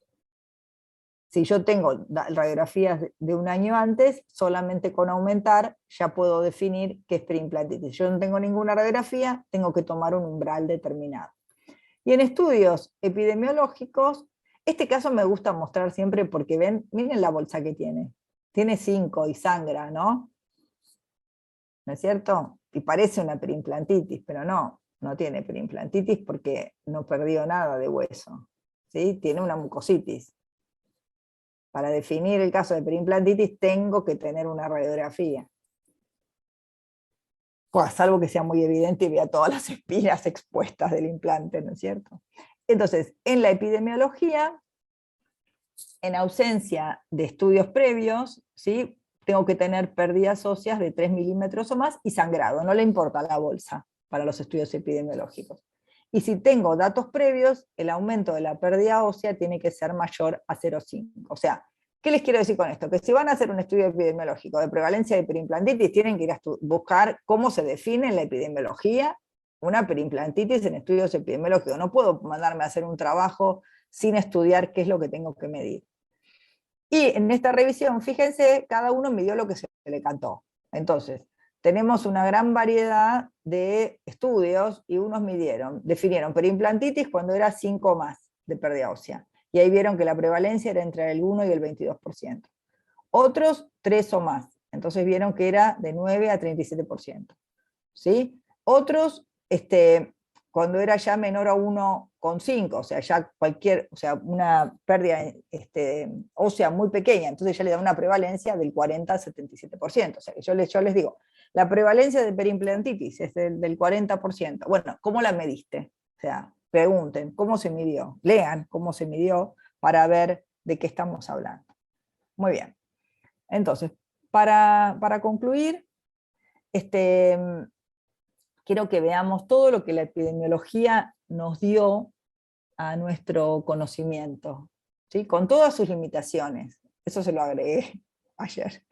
Si yo tengo radiografías de un año antes, solamente con aumentar ya puedo definir que es periimplantitis. Si yo no tengo ninguna radiografía, tengo que tomar un umbral determinado. Y en estudios epidemiológicos, este caso me gusta mostrar siempre porque miren la bolsa que tiene. Tiene 5 y sangra, ¿no? ¿No es cierto? Y parece una periimplantitis, pero no tiene periimplantitis porque no perdió nada de hueso. ¿Sí? Tiene una mucositis. Para definir el caso de periimplantitis tengo que tener una radiografía. Pues, salvo que sea muy evidente y vea todas las espinas expuestas del implante, ¿no es cierto? Entonces, en la epidemiología, en ausencia de estudios previos, ¿sí?, tengo que tener pérdidas óseas de 3 milímetros o más y sangrado, no le importa la bolsa para los estudios epidemiológicos. Y si tengo datos previos, el aumento de la pérdida ósea tiene que ser mayor a 0,5. O sea, ¿qué les quiero decir con esto? Que si van a hacer un estudio epidemiológico de prevalencia de periimplantitis, tienen que ir a buscar cómo se define en la epidemiología una periimplantitis en estudios epidemiológicos. No puedo mandarme a hacer un trabajo sin estudiar qué es lo que tengo que medir. Y en esta revisión, fíjense, cada uno midió lo que se le cantó. Entonces, tenemos una gran variedad de estudios y unos definieron periimplantitis cuando era 5 o más de pérdida ósea. Y ahí vieron que la prevalencia era entre el 1 y el 22%. Otros 3 o más. Entonces vieron que era de 9 a 37%. ¿Sí? Otros, cuando era ya menor a 1,5, o sea, ya una pérdida ósea muy pequeña, entonces ya le da una prevalencia del 40 al 77%. O sea, que yo les digo, la prevalencia de periimplantitis es del 40%. Bueno, ¿cómo la mediste? O sea, pregunten, ¿cómo se midió? Lean cómo se midió para ver de qué estamos hablando. Muy bien. Entonces, para concluir, quiero que veamos todo lo que la epidemiología nos dio a nuestro conocimiento, ¿sí? Con todas sus limitaciones. Eso se lo agregué ayer.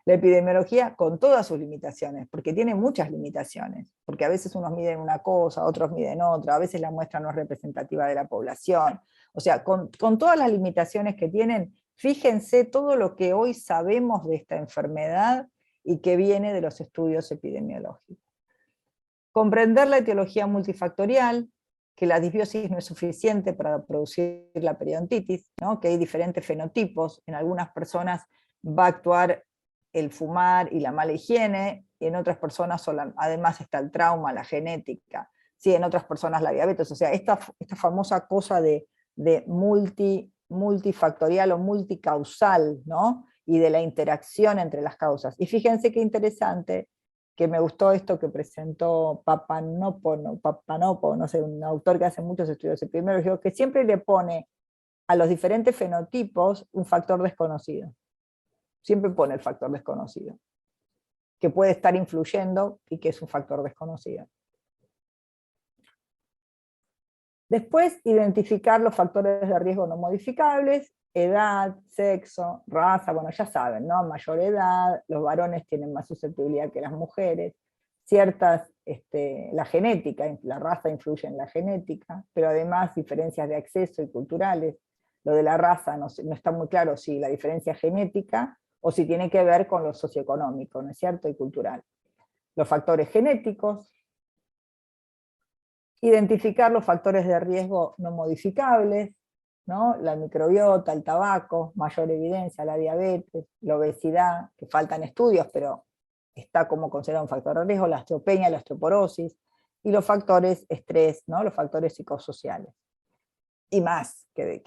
La epidemiología con todas sus limitaciones, porque tiene muchas limitaciones, porque a veces unos miden una cosa, otros miden otra, a veces la muestra no es representativa de la población. O sea, con todas las limitaciones que tienen, fíjense todo lo que hoy sabemos de esta enfermedad y que viene de los estudios epidemiológicos. Comprender la etiología multifactorial, que la disbiosis no es suficiente para producir la periodontitis, ¿no? Que hay diferentes fenotipos, en algunas personas va a actuar el fumar y la mala higiene, y en otras personas además está el trauma, la genética, ¿sí? En otras personas la diabetes, o sea, esta famosa cosa de multifactorial o multicausal, ¿no? Y de la interacción entre las causas. Y fíjense qué interesante, que me gustó esto que presentó Papanopo, no sé, un autor que hace muchos estudios epidemiológicos, que siempre le pone a los diferentes fenotipos un factor desconocido. Siempre pone el factor desconocido, que puede estar influyendo y que es un factor desconocido. Después, identificar los factores de riesgo no modificables, edad, sexo, raza, bueno, ya saben, ¿no? Mayor edad, los varones tienen más susceptibilidad que las mujeres, la genética, la raza influye en la genética, pero además diferencias de acceso y culturales. Lo de la raza no está muy claro si la diferencia es genética o si tiene que ver con lo socioeconómico, ¿no es cierto?, y cultural. Los factores genéticos, identificar los factores de riesgo no modificables, ¿no? La microbiota, el tabaco, mayor evidencia, la diabetes, la obesidad, que faltan estudios, pero está como considerado un factor de riesgo, la osteopenia, la osteoporosis, y los factores estrés, ¿no? Los factores psicosociales. Y más que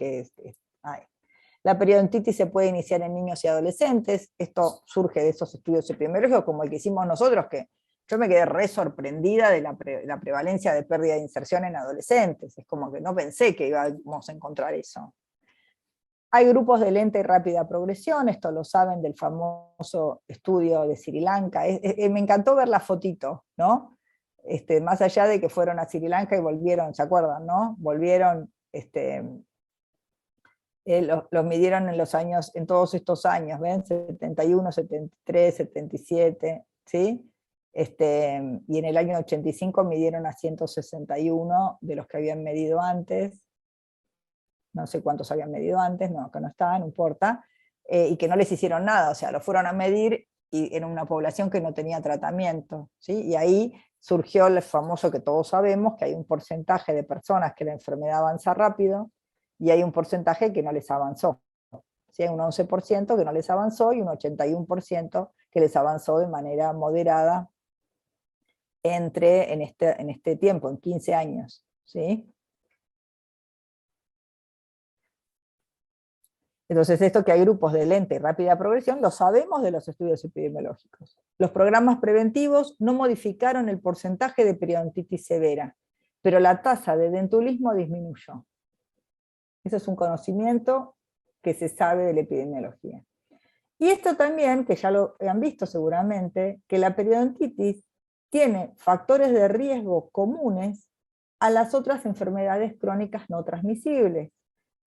hay. La periodontitis se puede iniciar en niños y adolescentes, esto surge de esos estudios epidemiológicos como el que hicimos nosotros, que yo me quedé re sorprendida de la prevalencia de pérdida de inserción en adolescentes, es como que no pensé que íbamos a encontrar eso. Hay grupos de lenta y rápida progresión, esto lo saben del famoso estudio de Sri Lanka, me encantó ver la fotito, ¿no? Más allá de que fueron a Sri Lanka y volvieron, ¿se acuerdan, no? Volvieron los midieron en los años, en todos estos años, ¿ven? 71, 73, 77, ¿sí? Y en el año 85 midieron a 161 de los que habían medido antes, no sé cuántos habían medido antes, no, que no estaba, no importa, y que no les hicieron nada, o sea, lo fueron a medir y en una población que no tenía tratamiento, ¿sí? Y ahí surgió el famoso que todos sabemos, que hay un porcentaje de personas que la enfermedad avanza rápido, y hay un porcentaje que no les avanzó. ¿Sí? Hay un 11% que no les avanzó, y un 81% que les avanzó de manera moderada en este tiempo, en 15 años. ¿Sí? Entonces esto que hay grupos de lenta y rápida progresión, lo sabemos de los estudios epidemiológicos. Los programas preventivos no modificaron el porcentaje de periodontitis severa, pero la tasa de dentulismo disminuyó. Eso es un conocimiento que se sabe de la epidemiología. Y esto también, que ya lo han visto seguramente, que la periodontitis tiene factores de riesgo comunes a las otras enfermedades crónicas no transmisibles,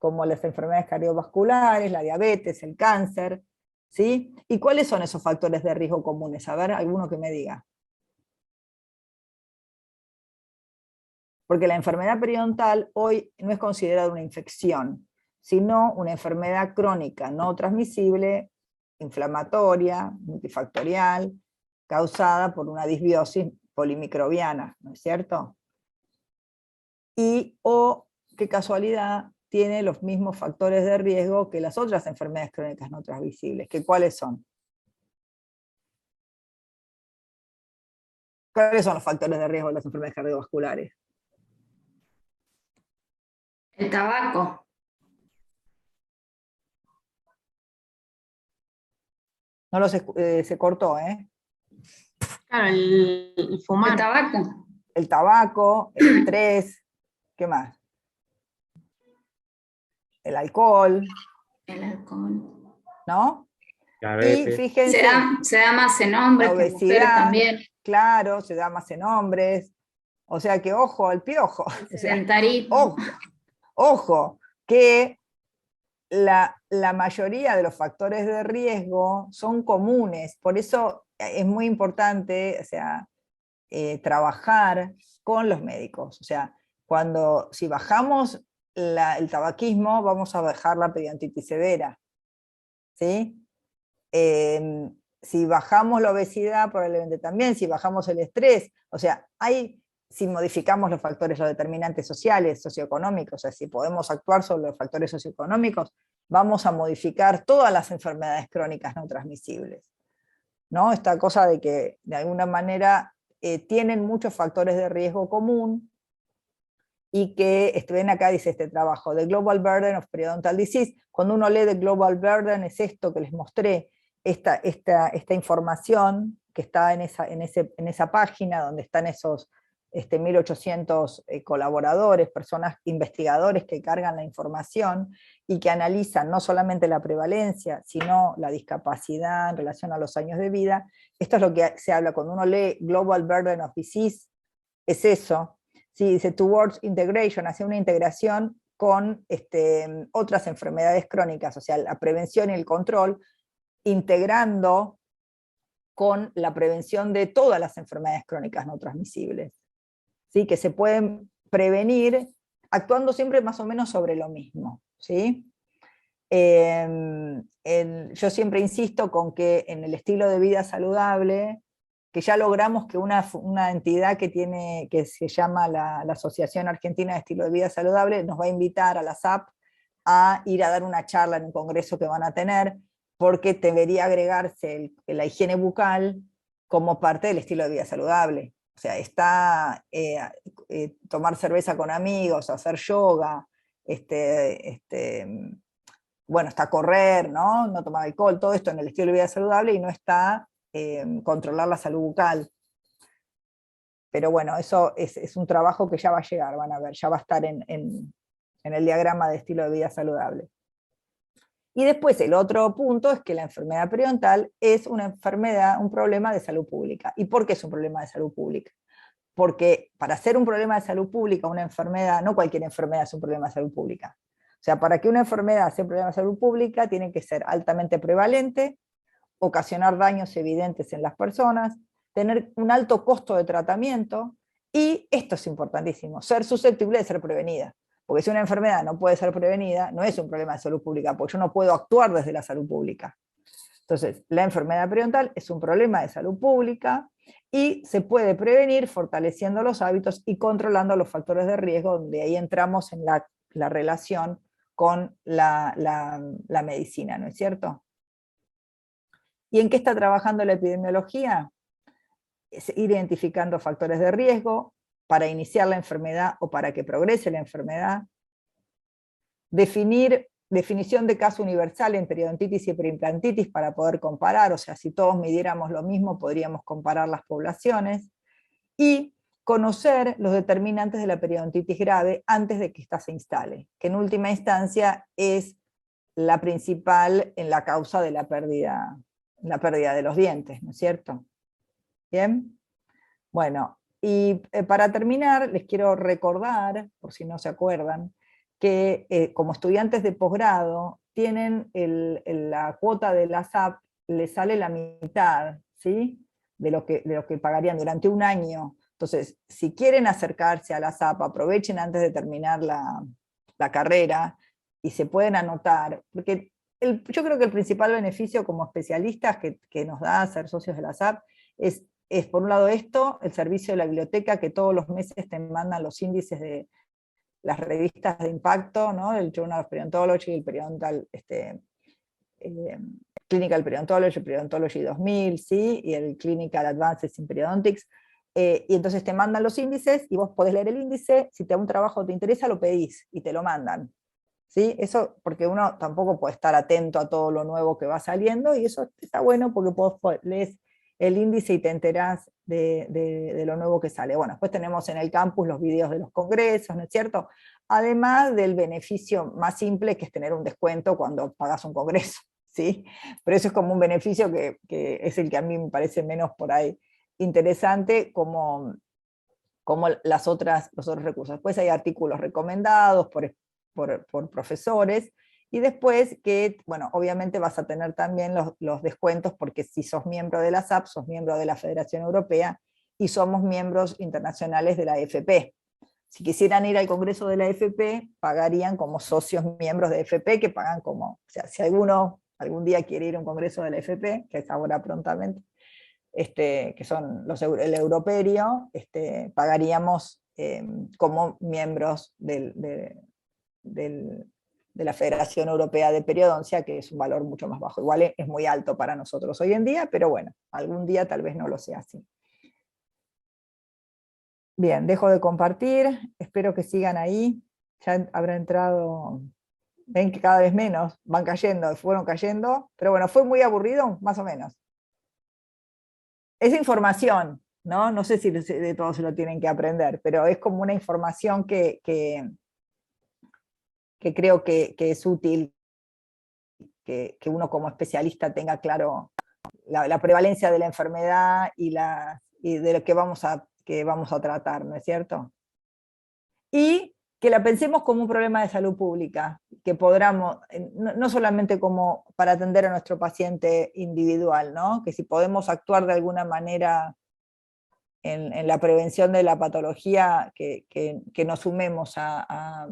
como las enfermedades cardiovasculares, la diabetes, el cáncer, ¿sí? ¿Y cuáles son esos factores de riesgo comunes? A ver, alguno que me diga. Porque la enfermedad periodontal hoy no es considerada una infección, sino una enfermedad crónica no transmisible, inflamatoria, multifactorial, causada por una disbiosis polimicrobiana, ¿no es cierto? Y, qué casualidad, tiene los mismos factores de riesgo que las otras enfermedades crónicas no transmisibles. ¿Cuáles son? ¿Cuáles son los factores de riesgo de las enfermedades cardiovasculares? El tabaco. No los se cortó, ¿eh? Claro, el fumar. El tabaco. El tabaco, el estrés, ¿qué más? El alcohol. El alcohol. ¿No? Y Diabetes. fíjense, Se da más en hombres la que en mujeres obesidad, también. claro, se da más en hombres. O sea que ojo al piojo. El O sea, sedentarismo. ojo, que la mayoría de los factores de riesgo son comunes, por eso es muy importante, o sea, trabajar con los médicos. O sea, si bajamos el tabaquismo, vamos a bajar la periodontitis severa. ¿Sí? Si bajamos la obesidad, probablemente también, si bajamos el estrés, o sea, si modificamos los factores, los determinantes sociales, socioeconómicos, o sea, si podemos actuar sobre los factores socioeconómicos, vamos a modificar todas las enfermedades crónicas no transmisibles. ¿No? Esta cosa de que, de alguna manera, tienen muchos factores de riesgo común, y que, ven acá dice este trabajo, The Global Burden of Periodontal Disease. Cuando uno lee The Global Burden, es esto que les mostré, esta información que está en esa página, donde están esos 1800 colaboradores, personas, investigadores que cargan la información, y que analizan no solamente la prevalencia, sino la discapacidad en relación a los años de vida. Esto es lo que se habla cuando uno lee Global Burden of Disease, es eso. Sí, dice towards integration, hacia una integración con otras enfermedades crónicas, o sea, la prevención y el control, integrando con la prevención de todas las enfermedades crónicas no transmisibles. ¿Sí? Que se pueden prevenir actuando siempre más o menos sobre lo mismo. ¿Sí? Yo siempre insisto con que en el estilo de vida saludable, que ya logramos que una entidad que se llama la Asociación Argentina de Estilo de Vida Saludable nos va a invitar a la SAP a ir a dar una charla en un congreso que van a tener, porque debería agregarse la higiene bucal como parte del estilo de vida saludable. O sea, está tomar cerveza con amigos, hacer yoga, bueno, está correr, ¿no? No tomar alcohol, todo esto en el estilo de vida saludable, y no está controlar la salud bucal. Pero bueno, eso es un trabajo que ya va a llegar, van a ver, ya va a estar en el diagrama de estilo de vida saludable. Y después el otro punto es que la enfermedad periodontal es una enfermedad, un problema de salud pública. ¿Y por qué es un problema de salud pública? porque para ser un problema de salud pública, una enfermedad, no cualquier enfermedad es un problema de salud pública. O sea, para que una enfermedad sea un problema de salud pública, tiene que ser altamente prevalente, ocasionar daños evidentes en las personas, tener un alto costo de tratamiento, y esto es importantísimo, ser susceptible de ser prevenida. Porque si una enfermedad no puede ser prevenida, no es un problema de salud pública, porque yo no puedo actuar desde la salud pública. Entonces, la enfermedad periodontal es un problema de salud pública y se puede prevenir fortaleciendo los hábitos y controlando los factores de riesgo, donde ahí entramos en la relación con la medicina, ¿no es cierto? ¿Y en qué está trabajando la epidemiología? Es ir identificando factores de riesgo para iniciar la enfermedad o para que progrese la enfermedad, definición de caso universal en periodontitis y periimplantitis para poder comparar, o sea, si todos midiéramos lo mismo, podríamos comparar las poblaciones, y conocer los determinantes de la periodontitis grave antes de que ésta se instale, que en última instancia es la principal en la causa de la pérdida de los dientes, ¿no es cierto? ¿Bien? Bueno, y para terminar, les quiero recordar, por si no se acuerdan, que como estudiantes de posgrado tienen la cuota de la SAP, les sale la mitad, ¿sí? de lo que pagarían durante un año. Entonces, si quieren acercarse a la SAP, aprovechen antes de terminar la carrera y se pueden anotar, porque yo creo que el principal beneficio como especialistas que nos da ser socios de la SAP es por un lado esto, el servicio de la biblioteca, que todos los meses te mandan los índices de las revistas de impacto, ¿no? El Journal of Periodontology, el Periodontal, Clinical Periodontology, el Periodontology 2000, ¿sí? Y el Clinical Advances in Periodontics, y entonces te mandan los índices, y vos podés leer el índice, si te da un trabajo te interesa, lo pedís, y te lo mandan. ¿Sí? Eso porque uno tampoco puede estar atento a todo lo nuevo que va saliendo, y eso está bueno porque vos lees el índice y te enterás de lo nuevo que sale. Bueno, después tenemos en el campus los videos de los congresos, ¿no es cierto? Además del beneficio más simple, que es tener un descuento cuando pagas un congreso, ¿sí? Pero eso es como un beneficio que es el que a mí me parece menos por ahí interesante, como los otros recursos. Después hay artículos recomendados por profesores, y después que, bueno, obviamente vas a tener también los descuentos, porque si sos miembro de la SAP, sos miembro de la Federación Europea, y somos miembros internacionales de la AFP. Si quisieran ir al Congreso de la AFP, pagarían como socios miembros de AFP, que pagan como, o sea, si alguno algún día quiere ir a un Congreso de la AFP, que es ahora prontamente, que son el Europerio, pagaríamos como miembros de la Federación Europea de Periodoncia, que es un valor mucho más bajo. Igual es muy alto para nosotros hoy en día, pero bueno, algún día tal vez no lo sea así. Bien, dejo de compartir, espero que sigan ahí. Ya habrá entrado, ven que cada vez menos, van cayendo, fueron cayendo, pero bueno, fue muy aburrido, más o menos. Es información, ¿no? No sé si de todo se lo tienen que aprender, pero es como una información que creo que es útil que uno como especialista tenga claro la prevalencia de la enfermedad y de lo que vamos a tratar, ¿no es cierto? Y que la pensemos como un problema de salud pública, que podamos, no solamente como para atender a nuestro paciente individual, ¿no? Que si podemos actuar de alguna manera en la prevención de la patología, que nos sumemos a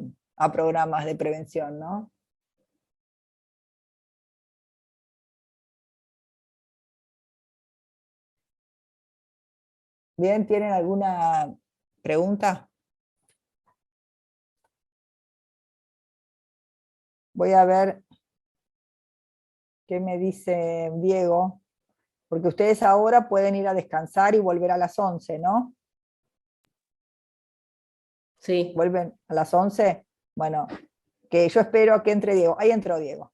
programas de prevención, ¿no? Bien, ¿tienen alguna pregunta? Voy a ver qué me dice Diego, porque ustedes ahora pueden ir a descansar y volver a las 11, ¿no? Sí. ¿Vuelven a las 11? Bueno, que yo espero que entre Diego. Ahí entró Diego.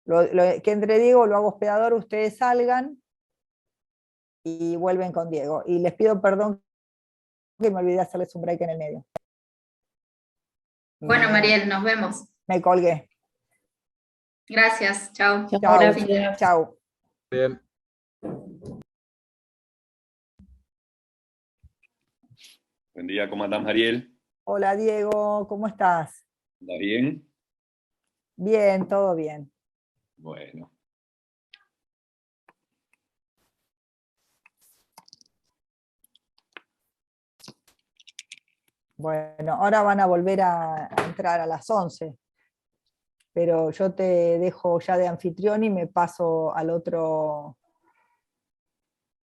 Que entre Diego, lo hago hospedador, ustedes salgan y vuelven con Diego. Y les pido perdón que me olvidé hacerles un break en el medio. Bueno, Mariel, nos vemos. Me colgué. Gracias, chao. Chao. Gracias. Chao. Bien. Buen día, ¿cómo andás, Mariel? Hola Diego, ¿cómo estás? ¿Andás bien? Bien, todo bien. Bueno. Bueno, ahora van a volver a entrar a las 11, pero yo te dejo ya de anfitrión y me paso al otro